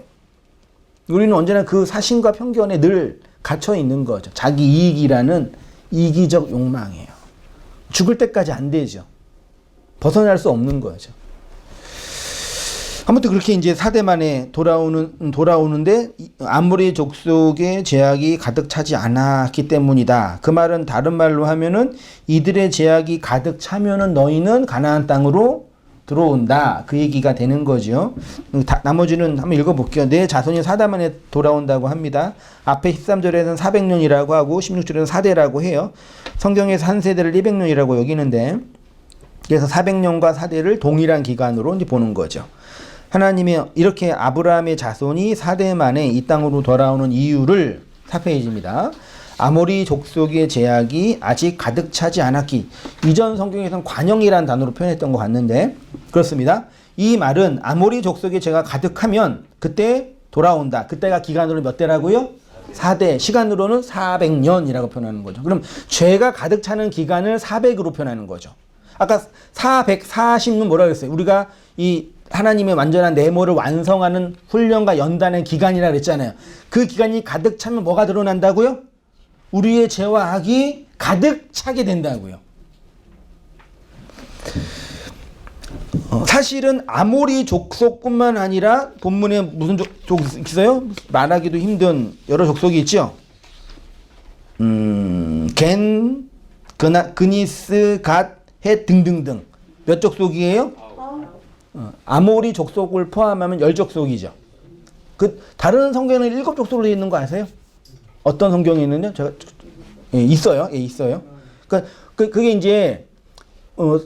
우리는 언제나 그 사심과 편견에 늘 갇혀 있는 거죠. 자기 이익이라는 이기적 욕망이에요. 죽을 때까지 안 되죠. 벗어날 수 없는 거죠. 아무튼 그렇게 이제 사대 만에 돌아오는데 아모리 족속의 제약이 가득 차지 않았기 때문이다. 그 말은 다른 말로 하면은 이들의 제약이 가득 차면은 너희는 가나안 땅으로 들어온다. 그 얘기가 되는 거죠. 나머지는 한번 읽어볼게요. 내 자손이 사대 만에 돌아온다고 합니다. 앞에 13절에는 400년이라고 하고 16절에는 4대라고 해요. 성경에서 한 세대를 200년이라고 여기는데 그래서 400년과 4대를 동일한 기간으로 이제 보는 거죠. 하나님이 이렇게 아브라함의 자손이 4대 만에 이 땅으로 돌아오는 이유를 4페이지입니다. 아모리 족속의 제약이 아직 가득 차지 않았기. 이전 성경에서는 관영이라는 단어로 표현했던 것 같는데 그렇습니다. 이 말은 아모리 족속의 제가 가득하면 그때 돌아온다. 그때가 기간으로 몇 대라고요? 4대. 시간으로는 400년이라고 표현하는 거죠. 그럼 죄가 가득 차는 기간을 400으로 표현하는 거죠. 아까 440은 뭐라고 했어요? 우리가 이 하나님의 완전한 내모를 완성하는 훈련과 연단의 기간이라 그랬잖아요. 그 기간이 가득 차면 뭐가 드러난다고요? 우리의 죄와 악이 가득 차게 된다고요. 사실은 아모리 족속뿐만 아니라 본문에 무슨 족 있어요? 말하기도 힘든 여러 족속이 있죠. 겐, 그니스, 갓, 헷 등등등. 몇 족속이에요? 아모리 족속을 포함하면 10족속이죠. 그 다른 성경에는 7족속으로 되어 있는 거 아세요? 어떤 성경에 있는요? 제가 있어요. 예, 있어요. 그러니까 그게 이제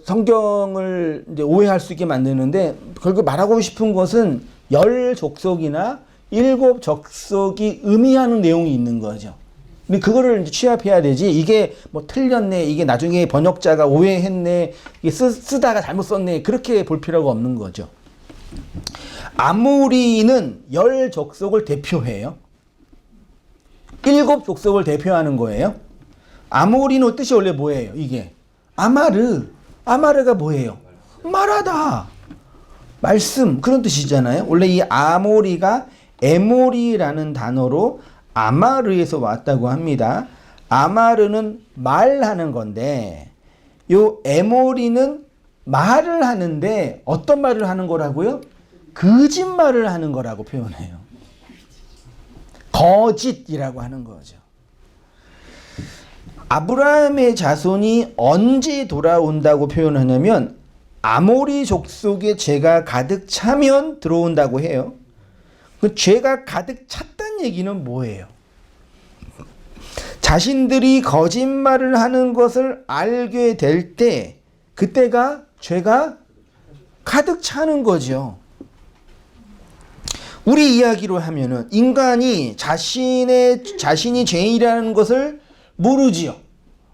성경을 이제 오해할 수 있게 만드는데 결국 말하고 싶은 것은 10족속이나 7족속이 의미하는 내용이 있는 거죠. 근데 그거를 이제 취합해야 되지. 이게 뭐 틀렸네. 이게 나중에 번역자가 오해했네. 이게 쓰다가 잘못 썼네. 그렇게 볼 필요가 없는 거죠. 아모리는 10족속을 대표해요. 7족속을 대표하는 거예요. 아모리는 뜻이 원래 뭐예요? 이게 아마르가 뭐예요? 말하다, 말씀, 그런 뜻이잖아요. 원래 이 아모리가 에모리라는 단어로 아마르에서 왔다고 합니다. 아마르는 말하는 건데 요 에모리는 말을 하는데 어떤 말을 하는 거라고요? 거짓말을 하는 거라고 표현해요. 거짓이라고 하는 거죠. 아브라함의 자손이 언제 돌아온다고 표현하냐면 아모리 족속의 죄가 가득 차면 들어온다고 해요. 그 죄가 가득 찼다는 얘기는 뭐예요? 자신들이 거짓말을 하는 것을 알게 될 때 그때가 죄가 가득 차는 거죠. 우리 이야기로 하면은 인간이 자신이 죄인이라는 것을 모르지요.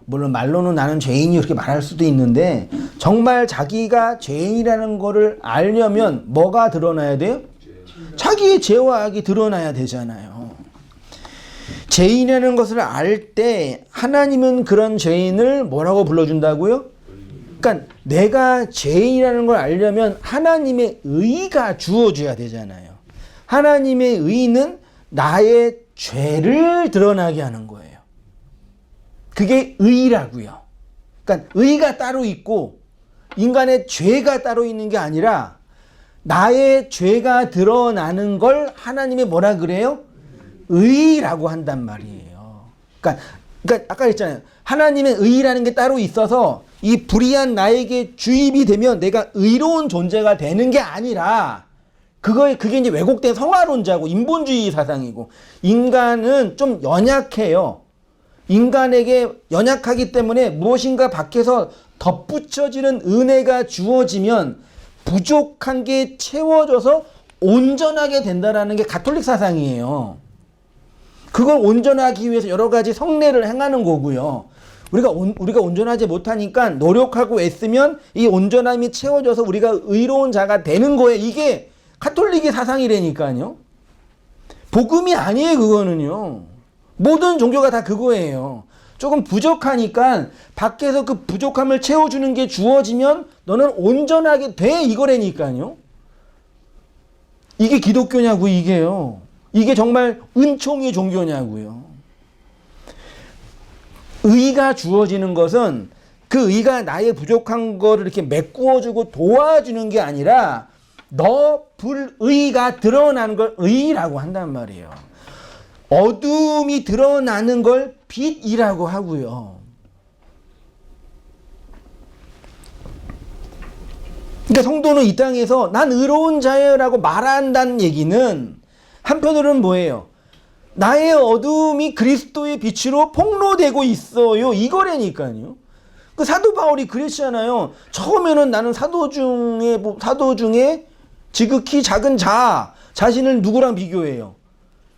물론 말로는 나는 죄인이 그렇게 말할 수도 있는데 정말 자기가 죄인이라는 것을 알려면 뭐가 드러나야 돼요? 자기의 죄와 악이 드러나야 되잖아요. 죄인이라는 것을 알 때 하나님은 그런 죄인을 뭐라고 불러준다고요? 그러니까 내가 죄인이라는 걸 알려면 하나님의 의가 주어져야 되잖아요. 하나님의 의는 나의 죄를 드러나게 하는 거예요. 그게 의라고요. 그러니까 의가 따로 있고 인간의 죄가 따로 있는 게 아니라 나의 죄가 드러나는 걸 하나님이 뭐라 그래요? 의라고 한단 말이에요. 그러니까 아까 했잖아요. 하나님의 의라는 게 따로 있어서 이 불의한 나에게 주입이 되면 내가 의로운 존재가 되는 게 아니라 그게 이제 왜곡된 성화론자고 인본주의 사상이고 인간은 좀 연약해요. 인간에게 연약하기 때문에 무엇인가 밖에서 덧붙여지는 은혜가 주어지면 부족한 게 채워져서 온전하게 된다라는 게 가톨릭 사상이에요. 그걸 온전하기 위해서 여러 가지 성례를 행하는 거고요. 우리가 온전하지 못하니까 노력하고 애쓰면 이 온전함이 채워져서 우리가 의로운 자가 되는 거예요. 이게 가톨릭의 사상이라니까요. 복음이 아니에요, 그거는요. 모든 종교가 다 그거예요. 조금 부족하니까 밖에서 그 부족함을 채워주는 게 주어지면 너는 온전하게 돼, 이거라니까요. 이게 기독교냐고, 이게요. 이게 정말 은총의 종교냐고요. 의가 주어지는 것은 그 의가 나의 부족한 거를 이렇게 메꾸어주고 도와주는 게 아니라 너 불의가 드러나는 걸 의라고 한단 말이에요. 어둠이 드러나는 걸 빛이라고 하고요. 그러니까 성도는 이 땅에서 난 의로운 자예요라고 말한다는 얘기는 한편으로는 뭐예요? 나의 어둠이 그리스도의 빛으로 폭로되고 있어요. 이거라니까요. 그 사도 바울이 그랬잖아요. 처음에는 나는 사도 중에 지극히 작은 자신을 누구랑 비교해요?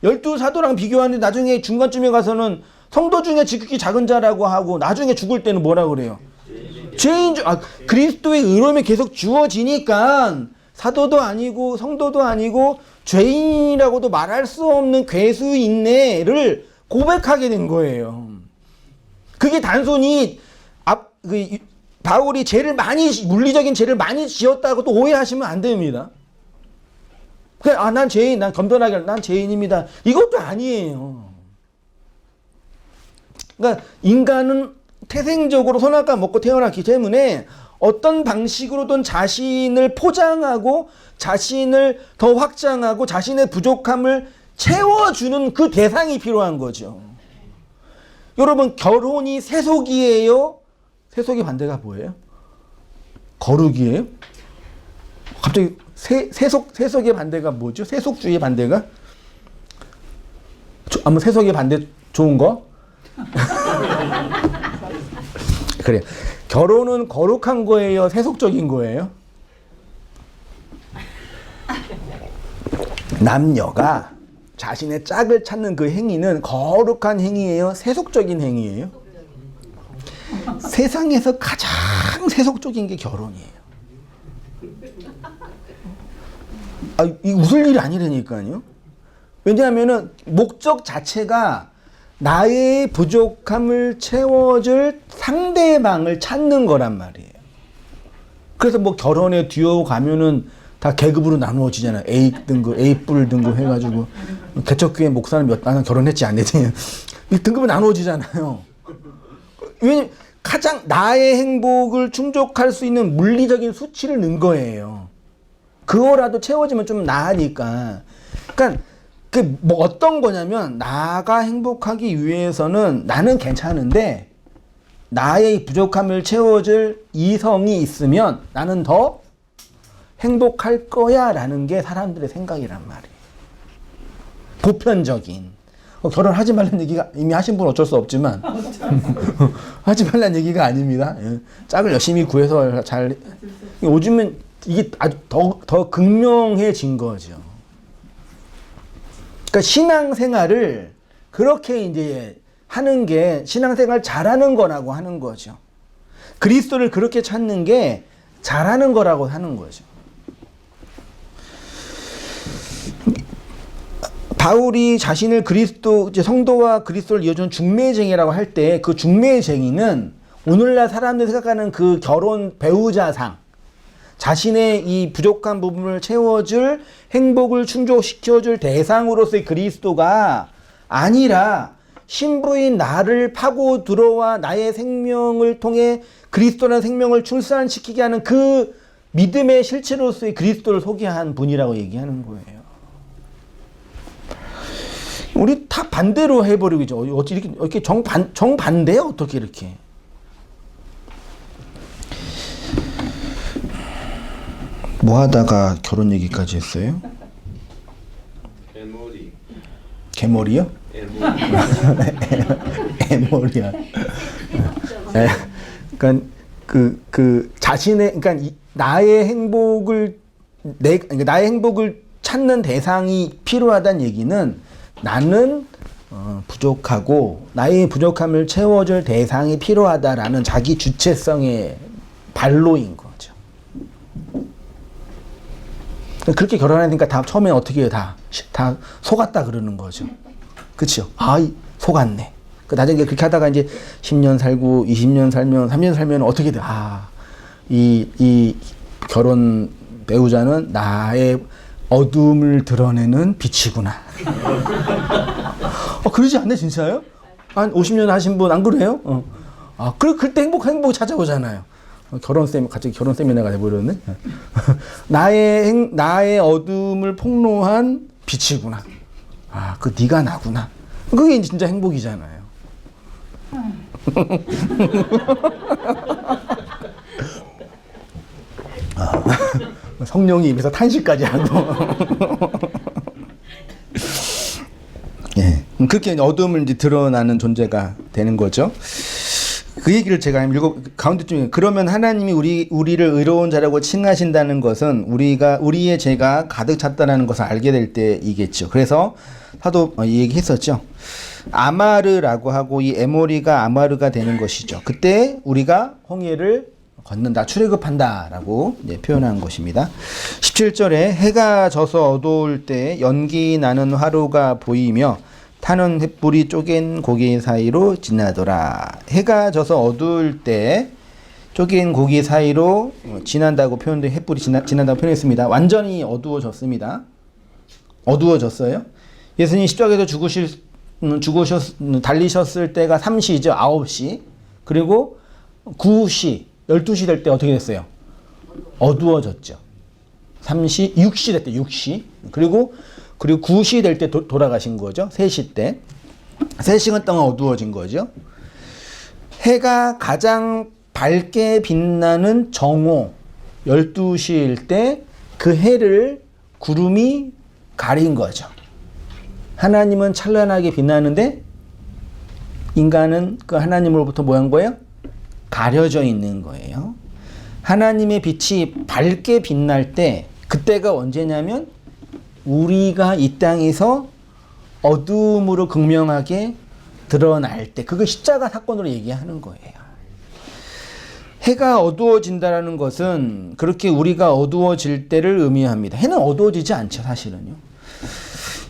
12사도랑 비교하는데 나중에 중간쯤에 가서는 성도 중에 지극히 작은 자라고 하고 나중에 죽을 때는 뭐라 그래요? 죄인 중, 그리스도의 의로움이 계속 주어지니까 사도도 아니고 성도도 아니고 죄인이라고도 말할 수 없는 괴수인네를 고백하게 된 거예요. 그게 단순히 바울이 물리적인 죄를 많이 지었다고 또 오해하시면 안 됩니다. 그냥 난 죄인, 난 겸손하게 난 죄인입니다. 이것도 아니에요. 그러니까 인간은 태생적으로 선악과 먹고 태어났기 때문에 어떤 방식으로든 자신을 포장하고 자신을 더 확장하고 자신의 부족함을 채워주는 그 대상이 필요한 거죠. 여러분, 결혼이 세속이에요? 세속의 반대가 뭐예요? 거룩이에요? 갑자기 세속의 반대가 뭐죠? 세속주의의 반대가? 한번 세속의 반대 좋은 거? 그래요. 결혼은 거룩한 거예요? 세속적인 거예요? 남녀가 자신의 짝을 찾는 그 행위는 거룩한 행위예요? 세속적인 행위예요? 세상에서 가장 세속적인 게 결혼이에요. 이 웃을 일이 아니라니까요. 왜냐하면은 목적 자체가 나의 부족함을 채워줄 상대방을 찾는 거란 말이에요. 그래서 뭐 결혼에 듀오 가면은 다 계급으로 나누어지잖아요. A등급, A뿔 등급 해가지고 개척교회 목사는 나는 결혼했지 안 했지. 등급이 나누어지잖아요. 왜냐면 가장 나의 행복을 충족할 수 있는 물리적인 수치를 넣은 거예요. 그거라도 채워지면 좀 나으니까. 그러니까 그 뭐 어떤 거냐면 나가 행복하기 위해서는 나는 괜찮은데 나의 부족함을 채워줄 이성이 있으면 나는 더 행복할 거야 라는 게 사람들의 생각이란 말이에요. 보편적인. 결혼하지 말라는 얘기가 이미 하신 분은 어쩔 수 없지만 하지 말라는 얘기가 아닙니다. 짝을 열심히 구해서 잘 요즘은 이게 아주 더 극명해진 거죠. 그러니까 신앙생활을 그렇게 이제 하는 게 신앙생활 잘하는 거라고 하는 거죠. 그리스도를 그렇게 찾는 게 잘하는 거라고 하는 거죠. 바울이 자신을 성도와 그리스도를 이어주는 중매쟁이라고 할 때 그 중매쟁이는 오늘날 사람들이 생각하는 그 결혼 배우자상, 자신의 이 부족한 부분을 채워줄 행복을 충족시켜줄 대상으로서의 그리스도가 아니라 신부인 나를 파고 들어와 나의 생명을 통해 그리스도라는 생명을 출산시키게 하는 그 믿음의 실체로서의 그리스도를 소개한 분이라고 얘기하는 거예요. 우리 다 반대로 해버리고 있죠. 어떻게 이렇게 정반대야? 어떻게 이렇게? 뭐 하다가 결혼 얘기까지 했어요? 개머리요? 애머리야. 그러니까 그 자신의 그러니까 나의 행복을 나의 행복을 찾는 대상이 필요하다는 얘기는 나는 부족하고 나의 부족함을 채워줄 대상이 필요하다라는 자기 주체성의 반로인 거죠. 그렇게 결혼하니까 다 처음에 어떻게 다 속았다 그러는 거죠. 그렇죠? 속았네. 그 나중에 그렇게 하다가 이제 10년 살고 20년 살면 3년 살면 어떻게 돼? 이 결혼 배우자는 나의 어둠을 드러내는 빛이구나. 그러지 않네, 진짜요? 한 50년 하신 분 안 그래요? 그때 행복이 찾아오잖아요. 갑자기 결혼 세미나가 돼버렸네. 나의 어둠을 폭로한 빛이구나. 그 네가 나구나. 그게 진짜 행복이잖아요. 성령이 입에서 탄식까지 하고. 예, 그렇게 어둠을 이제 드러나는 존재가 되는 거죠. 그 얘기를 제가 가운데쯤에 그러면 하나님이 우리를 의로운 자라고 칭하신다는 것은 우리의 죄가 가득 찼다는 것을 알게 될 때이겠죠. 그래서 사도 이 얘기했었죠. 아마르라고 하고 이 에모리가 아마르가 되는 것이죠. 그때 우리가 홍해를 걷는다, 출애굽한다라고 표현한 것입니다. 17절에 해가 져서 어두울 때 연기 나는 화로가 보이며 타는 횃불이 쪼갠 고기 사이로 지나더라. 해가 져서 어두울 때 쪼갠 고기 사이로 지난다고 표현된 횃불이 지난다고 표현했습니다. 완전히 어두워졌습니다. 어두워졌어요. 예수님 십자가에서 달리셨을 때가 3시죠. 9시. 그리고 9시, 12시 될 때 어떻게 됐어요? 어두워졌죠. 3시, 6시 될 때 6시. 그리고 9시 될 때 돌아가신 거죠. 3시 때. 3시간 동안 어두워진 거죠. 해가 가장 밝게 빛나는 정오 12시일 때 그 해를 구름이 가린 거죠. 하나님은 찬란하게 빛나는데 인간은 그 하나님으로부터 뭐 한 거예요? 가려져 있는 거예요. 하나님의 빛이 밝게 빛날 때 그때가 언제냐면 우리가 이 땅에서 어둠으로 극명하게 드러날 때, 그걸 십자가 사건으로 얘기하는 거예요. 해가 어두워진다는 것은 그렇게 우리가 어두워질 때를 의미합니다. 해는 어두워지지 않죠, 사실은요.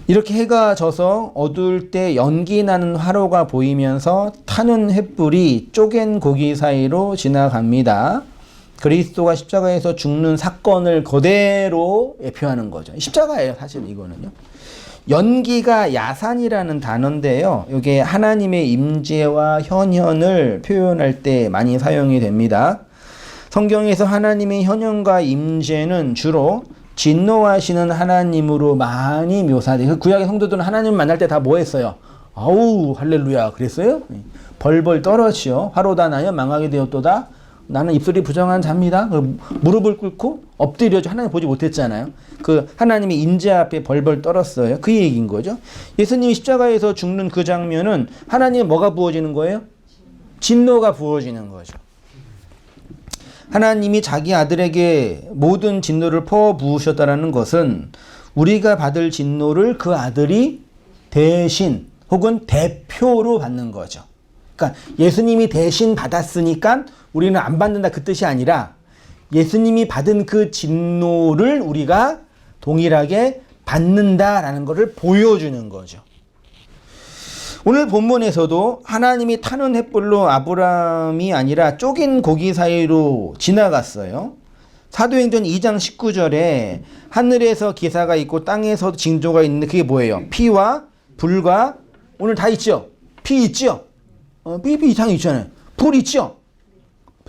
이렇게 해가 져서 어두울 때 연기 나는 화로가 보이면서 타는 횃불이 쪼갠 고기 사이로 지나갑니다. 그리스도가 십자가에서 죽는 사건을 그대로 표현하는 거죠. 십자가예요, 사실 이거는요. 연기가 야산이라는 단어인데요. 이게 하나님의 임재와 현현을 표현할 때 많이 사용이 됩니다. 성경에서 하나님의 현현과 임재는 주로 진노하시는 하나님으로 많이 묘사돼요. 구약의 성도들은 하나님 만날 때 다 뭐 했어요? 아우 할렐루야 그랬어요? 벌벌 떨었지요. 화로다 나여 망하게 되었도다. 나는 입술이 부정한 자입니다. 무릎을 꿇고 엎드려져. 하나님 보지 못했잖아요. 그 하나님의 임재 앞에 벌벌 떨었어요. 그 얘기인 거죠. 예수님이 십자가에서 죽는 그 장면은 하나님의 뭐가 부어지는 거예요? 진노가 부어지는 거죠. 하나님이 자기 아들에게 모든 진노를 퍼 부으셨다는 것은 우리가 받을 진노를 그 아들이 대신 혹은 대표로 받는 거죠. 그러니까 예수님이 대신 받았으니까 우리는 안 받는다 그 뜻이 아니라 예수님이 받은 그 진노를 우리가 동일하게 받는다라는 것을 보여주는 거죠. 오늘 본문에서도 하나님이 타는 횃불로 아브라함이 아니라 쪼갠 고기 사이로 지나갔어요. 사도행전 2장 19절에 하늘에서 기사가 있고 땅에서도 징조가 있는데 그게 뭐예요? 피와 불과 오늘 다 있죠? 피 있죠? 피 이상 있잖아요. 불 있죠?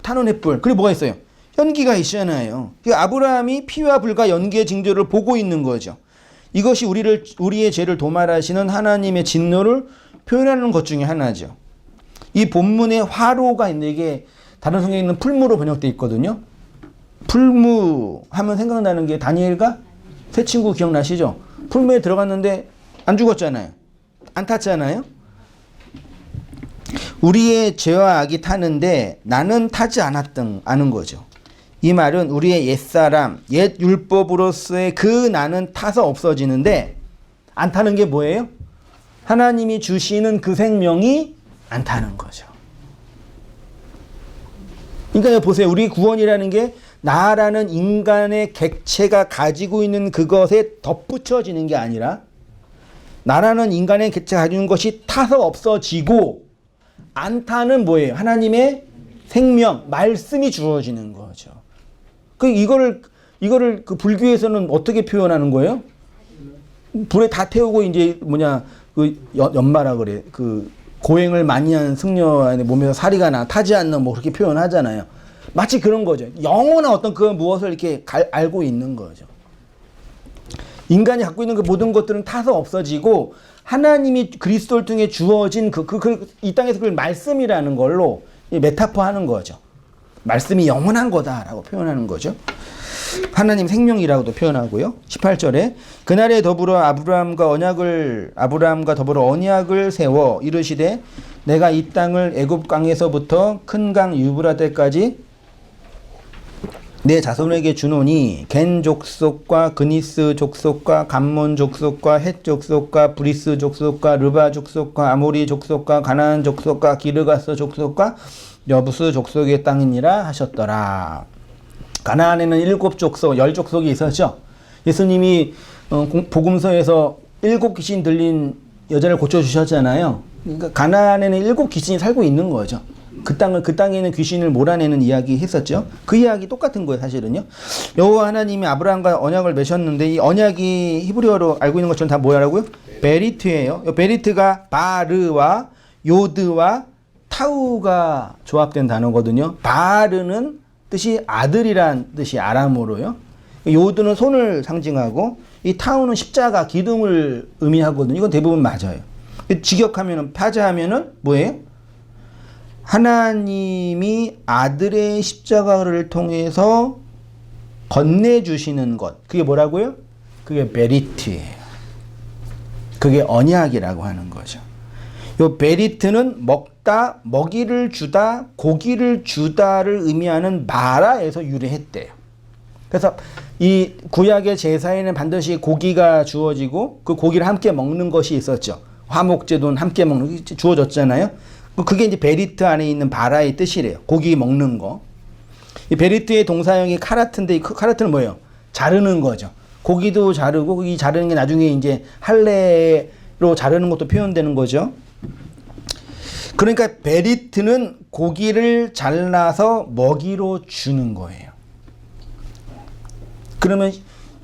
타는 횃불. 그리고 뭐가 있어요? 연기가 있잖아요. 아브라함이 피와 불과 연기의 징조를 보고 있는 거죠. 이것이 우리의 죄를 도말하시는 하나님의 진노를 표현하는 것 중에 하나죠. 이 본문에 화로가 있는데 이게 다른 성경에 있는 풀무로 번역되어 있거든요. 풀무 하면 생각나는 게 다니엘과 새 친구 기억나시죠? 풀무에 들어갔는데 안 죽었잖아요. 안 탔잖아요. 우리의 죄와 악이 타는데 나는 타지 않은 거죠. 이 말은 우리의 옛사람, 옛 율법으로서의 그 나는 타서 없어지는데 안 타는 게 뭐예요? 하나님이 주시는 그 생명이 안 타는 거죠. 그러니까 보세요. 우리 구원이라는 게 나라는 인간의 객체가 가지고 있는 그것에 덧붙여지는 게 아니라 나라는 인간의 개체가 가지는 것이 타서 없어지고 안타는 뭐예요? 하나님의 생명, 말씀이 주어지는 거죠. 이거를 그 불교에서는 어떻게 표현하는 거예요? 불에 다 태우고 이제 연마라 그래. 고행을 많이 한 승려의 몸에서 사리가 나 타지 않는 뭐 그렇게 표현하잖아요. 마치 그런 거죠. 영원한 어떤 그 무엇을 이렇게 알고 있는 거죠. 인간이 갖고 있는 그 모든 것들은 타서 없어지고 하나님이 그리스도를 통해 주어진 이 땅에서 그걸 말씀이라는 걸로 메타포하는 거죠. 말씀이 영원한 거다라고 표현하는 거죠. 하나님 생명이라고도 표현하고요. 18절에 그날에 더불어 아브라함과 더불어 언약을 세워 이르시되 내가 이 땅을 애굽 강에서부터 큰 강 유브라데까지 내 자손에게 주노니 겐 족속과 그니스 족속과 감몬 족속과 헷 족속과 브리스 족속과 르바 족속과 아모리 족속과 가나안 족속과 기르가스 족속과 여부스 족속의 땅이니라 하셨더라. 가나안에는 7족속, 10족속이 있었죠. 예수님이 복음서에서 7귀신 들린 여자를 고쳐주셨잖아요. 그러니까 가나안에는 7귀신이 살고 있는 거죠. 그 땅에 있는 귀신을 몰아내는 이야기 했었죠. 그 이야기 똑같은 거예요, 사실은요. 여호와 하나님이 아브라함과 언약을 맺었는데 이 언약이 히브리어로 알고 있는 것처럼 다 뭐라고요? 베리트예요. 베리트가 바르와 요드와 타우가 조합된 단어거든요. 바르는 뜻이 아들이란 뜻이 아람어로요. 요드는 손을 상징하고 이 타우는 십자가, 기둥을 의미하거든요. 이건 대부분 맞아요. 직역하면은 파자하면은 뭐예요? 하나님이 아들의 십자가를 통해서 건네주시는 것. 그게 뭐라고요? 그게 베리트예요. 그게 언약이라고 하는 거죠. 요 베리트는 먹다, 먹이를 주다, 고기를 주다를 의미하는 마라에서 유래했대요. 그래서 이 구약의 제사에는 반드시 고기가 주어지고 그 고기를 함께 먹는 것이 있었죠. 화목제도는 함께 먹는 게 주어졌잖아요. 그게 이제 베리트 안에 있는 바라의 뜻이래요. 고기 먹는 거. 이 베리트의 동사형이 카라트인데 이 카라트는 뭐예요? 자르는 거죠. 고기도 자르고 이 자르는 게 나중에 이제 할례로 자르는 것도 표현되는 거죠. 그러니까 베리트는 고기를 잘라서 먹이로 주는 거예요. 그러면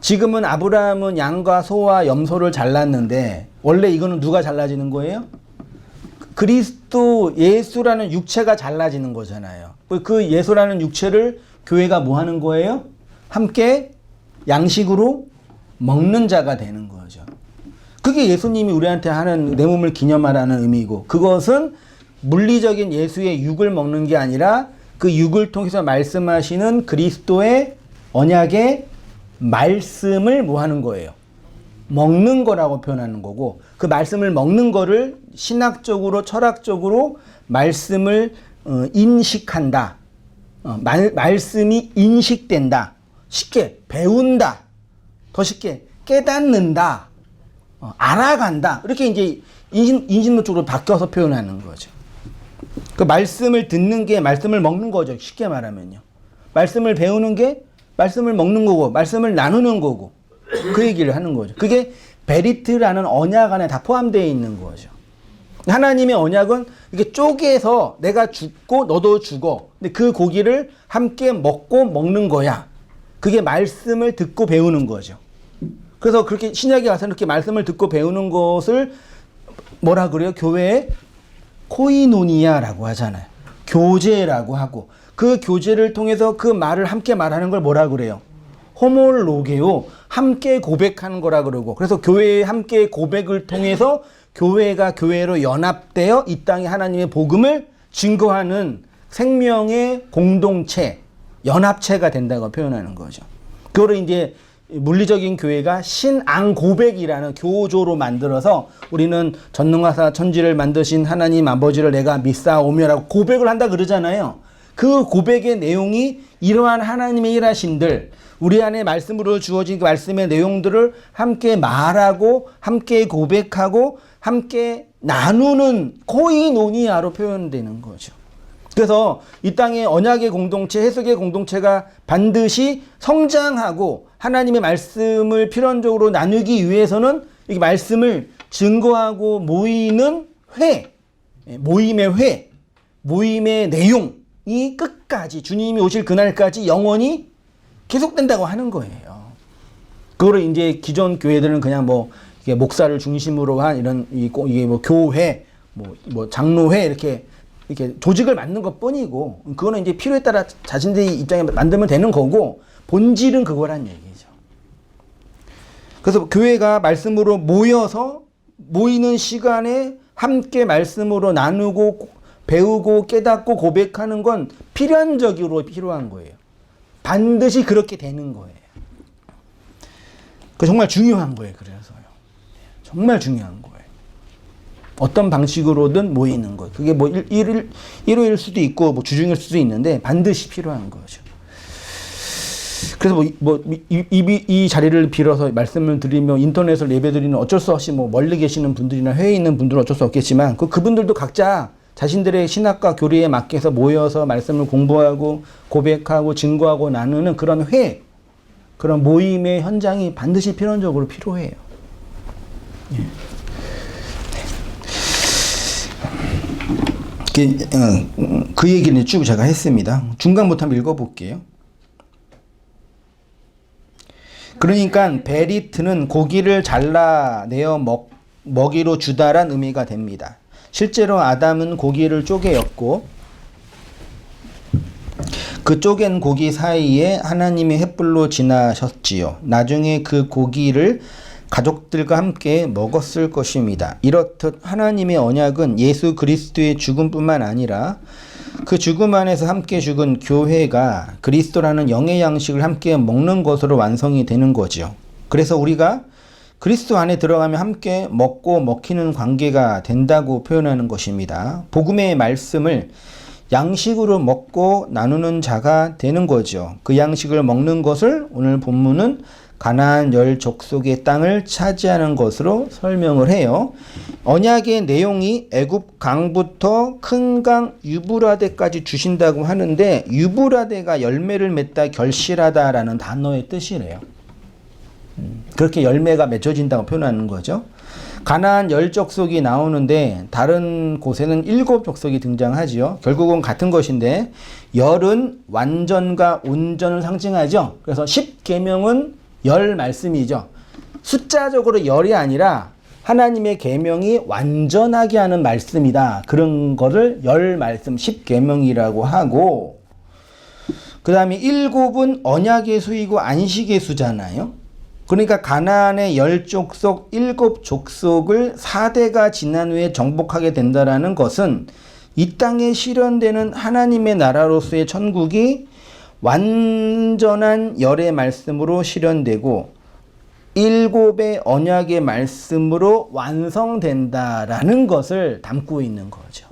지금은 아브라함은 양과 소와 염소를 잘랐는데 원래 이거는 누가 잘라지는 거예요? 그리스도 예수라는 육체가 잘라지는 거잖아요. 그 예수라는 육체를 교회가 뭐 하는 거예요? 함께 양식으로 먹는 자가 되는 거죠. 그게 예수님이 우리한테 하는 내 몸을 기념하라는 의미고, 그것은 물리적인 예수의 육을 먹는 게 아니라 그 육을 통해서 말씀하시는 그리스도의 언약의 말씀을 뭐 하는 거예요? 먹는 거라고 표현하는 거고, 그 말씀을 먹는 거를 신학적으로 철학적으로 말씀을 인식한다. 말씀이 인식된다. 쉽게 배운다. 더 쉽게 깨닫는다. 알아간다. 이렇게 이제 인신도 쪽으로 바뀌어서 표현하는 거죠. 그 말씀을 듣는 게 말씀을 먹는 거죠. 쉽게 말하면요. 말씀을 배우는 게 말씀을 먹는 거고, 말씀을 나누는 거고, 그 얘기를 하는 거죠. 그게 베리트라는 언약 안에 다 포함되어 있는 거죠. 하나님의 언약은 이렇게 쪼개서 내가 죽고 너도 죽어. 근데 그 고기를 함께 먹고 먹는 거야. 그게 말씀을 듣고 배우는 거죠. 그래서 그렇게 신약에 가서 이렇게 말씀을 듣고 배우는 것을 뭐라 그래요? 교회의 코이노니아라고 하잖아요. 교제라고 하고, 그 교제를 통해서 그 말을 함께 말하는 걸 뭐라 그래요? 호몰로게오, 함께 고백하는 거라 그러고, 그래서 교회의 함께 고백을 통해서 교회가 교회로 연합되어 이 땅에 하나님의 복음을 증거하는 생명의 공동체, 연합체가 된다고 표현하는 거죠. 그거를 이제 물리적인 교회가 신앙고백이라는 교조로 만들어서 우리는 전능하사 천지를 만드신 하나님 아버지를 내가 믿사오며라고 고백을 한다 그러잖아요. 그 고백의 내용이 이러한 하나님의 일하신들, 우리 안에 말씀으로 주어진 그 말씀의 내용들을 함께 말하고 함께 고백하고 함께 나누는 코이노니아로 표현되는 거죠. 그래서 이 땅의 언약의 공동체, 해석의 공동체가 반드시 성장하고 하나님의 말씀을 필연적으로 나누기 위해서는 이 말씀을 증거하고 모이는 회, 모임의 내용이 끝까지 주님이 오실 그날까지 영원히 계속된다고 하는 거예요. 그거를 이제 기존 교회들은 그냥 뭐 이게 목사를 중심으로 한 이런 이게 뭐 교회, 뭐 장로회 이렇게 조직을 만든 것 뿐이고, 그거는 이제 필요에 따라 자신들의 입장에 만들면 되는 거고, 본질은 그거란 얘기죠. 그래서 교회가 말씀으로 모이는 시간에 함께 말씀으로 나누고 배우고 깨닫고 고백하는 건 필연적으로 필요한 거예요. 반드시 그렇게 되는 거예요. 그 정말 중요한 거예요. 그래서요. 정말 중요한 거예요. 어떤 방식으로든 모이는 것. 그게 뭐 일요일 수도 있고 뭐 주중일 수도 있는데 반드시 필요한 거죠. 그래서 이 자리를 빌어서 말씀을 드리며 인터넷을 예배드리는 어쩔 수 없이 뭐 멀리 계시는 분들이나 해외에 있는 분들은 어쩔 수 없겠지만 그분들도 각자 자신들의 신학과 교리에 맞게서 모여서 말씀을 공부하고 고백하고 증거하고 나누는 그런 그런 모임의 현장이 반드시 필연적으로 필요해요. 예. 그 얘기는 쭉 제가 했습니다. 중간부터 한번 읽어볼게요. 그러니까 베리트는 고기를 잘라내어 먹이로 주다란 의미가 됩니다. 실제로 아담은 고기를 쪼개었고 그 쪼갠 고기 사이에 하나님의 횃불로 지나셨지요. 나중에 그 고기를 가족들과 함께 먹었을 것입니다. 이렇듯 하나님의 언약은 예수 그리스도의 죽음뿐만 아니라 그 죽음 안에서 함께 죽은 교회가 그리스도라는 영의 양식을 함께 먹는 것으로 완성이 되는 거죠. 그래서 우리가 그리스도 안에 들어가면 함께 먹고 먹히는 관계가 된다고 표현하는 것입니다. 복음의 말씀을 양식으로 먹고 나누는 자가 되는 거죠. 그 양식을 먹는 것을 오늘 본문은 가나안 10족속의 땅을 차지하는 것으로 설명을 해요. 언약의 내용이 애굽 강부터 큰 강 유브라데까지 주신다고 하는데 유브라데가 열매를 맺다 결실하다라는 단어의 뜻이래요. 그렇게 열매가 맺어진다고 표현하는 거죠. 가나안 10족속이 나오는데 다른 곳에는 7족속이 등장하지요. 결국은 같은 것인데 열은 완전과 온전을 상징하죠. 그래서 10계명은 열 말씀이죠. 숫자적으로 열이 아니라 하나님의 계명이 완전하게 하는 말씀이다. 그런 거를 열 말씀 10계명이라고 하고, 그 다음에 7은 언약의 수이고 안식의 수잖아요. 그러니까 가나안의 10족속 7족속을 4대가 지난 후에 정복하게 된다라는 것은 이 땅에 실현되는 하나님의 나라로서의 천국이 완전한 열의 말씀으로 실현되고 7의 언약의 말씀으로 완성된다라는 것을 담고 있는 거죠.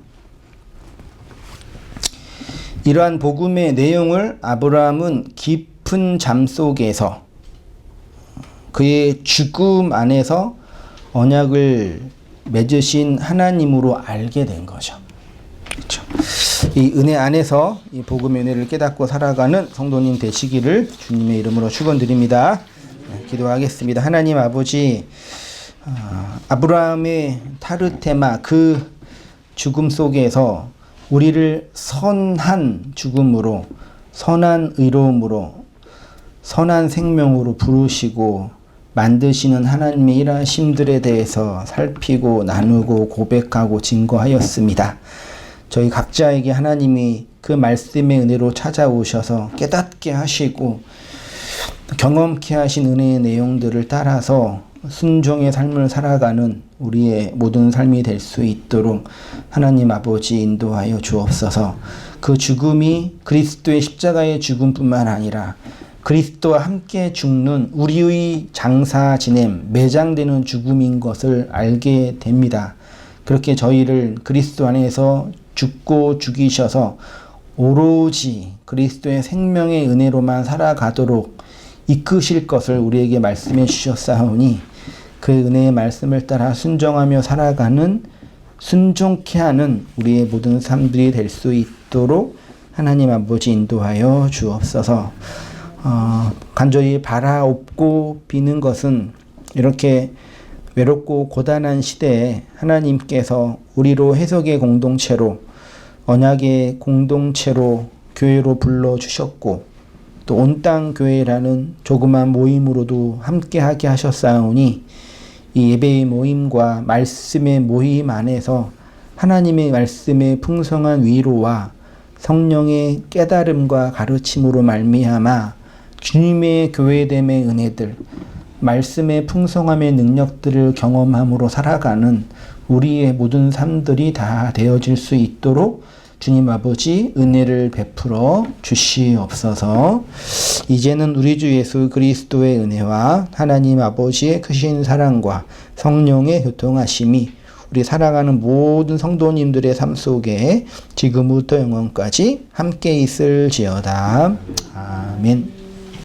이러한 복음의 내용을 아브라함은 깊은 잠 속에서 그의 죽음 안에서 언약을 맺으신 하나님으로 알게 된 거죠. 그렇죠. 이 은혜 안에서 이 복음의 은혜를 깨닫고 살아가는 성도님 되시기를 주님의 이름으로 축원드립니다. 기도하겠습니다. 하나님 아버지, 아브라함의 타르테마 그 죽음 속에서 우리를 선한 죽음으로, 선한 의로움으로, 선한 생명으로 부르시고 만드시는 하나님의 일하심들에 대해서 살피고 나누고 고백하고 증거하였습니다. 저희 각자에게 하나님이 그 말씀의 은혜로 찾아오셔서 깨닫게 하시고 경험케 하신 은혜의 내용들을 따라서 순종의 삶을 살아가는 우리의 모든 삶이 될 수 있도록 하나님 아버지 인도하여 주옵소서. 그 죽음이 그리스도의 십자가의 죽음뿐만 아니라 그리스도와 함께 죽는 우리의 장사 지냄, 매장되는 죽음인 것을 알게 됩니다. 그렇게 저희를 그리스도 안에서 죽고 죽이셔서 오로지 그리스도의 생명의 은혜로만 살아가도록 이끄실 것을 우리에게 말씀해 주셨사오니 그 은혜의 말씀을 따라 순종하며 살아가는, 순종케 하는 우리의 모든 삶들이 될 수 있도록 하나님 아버지 인도하여 주옵소서. 간절히 바라옵고 비는 것은 이렇게 외롭고 고단한 시대에 하나님께서 우리로 해석의 공동체로 언약의 공동체로 교회로 불러주셨고 또 온 땅 교회라는 조그만 모임으로도 함께하게 하셨사오니 이 예배의 모임과 말씀의 모임 안에서 하나님의 말씀의 풍성한 위로와 성령의 깨달음과 가르침으로 말미암아 주님의 교회됨의 은혜들, 말씀의 풍성함의 능력들을 경험함으로 살아가는 우리의 모든 삶들이 다 되어질 수 있도록 주님 아버지 은혜를 베풀어 주시옵소서. 이제는 우리 주 예수 그리스도의 은혜와 하나님 아버지의 크신 사랑과 성령의 교통하심이 우리 사랑하는 모든 성도님들의 삶 속에 지금부터 영원까지 함께 있을지어다. 아멘.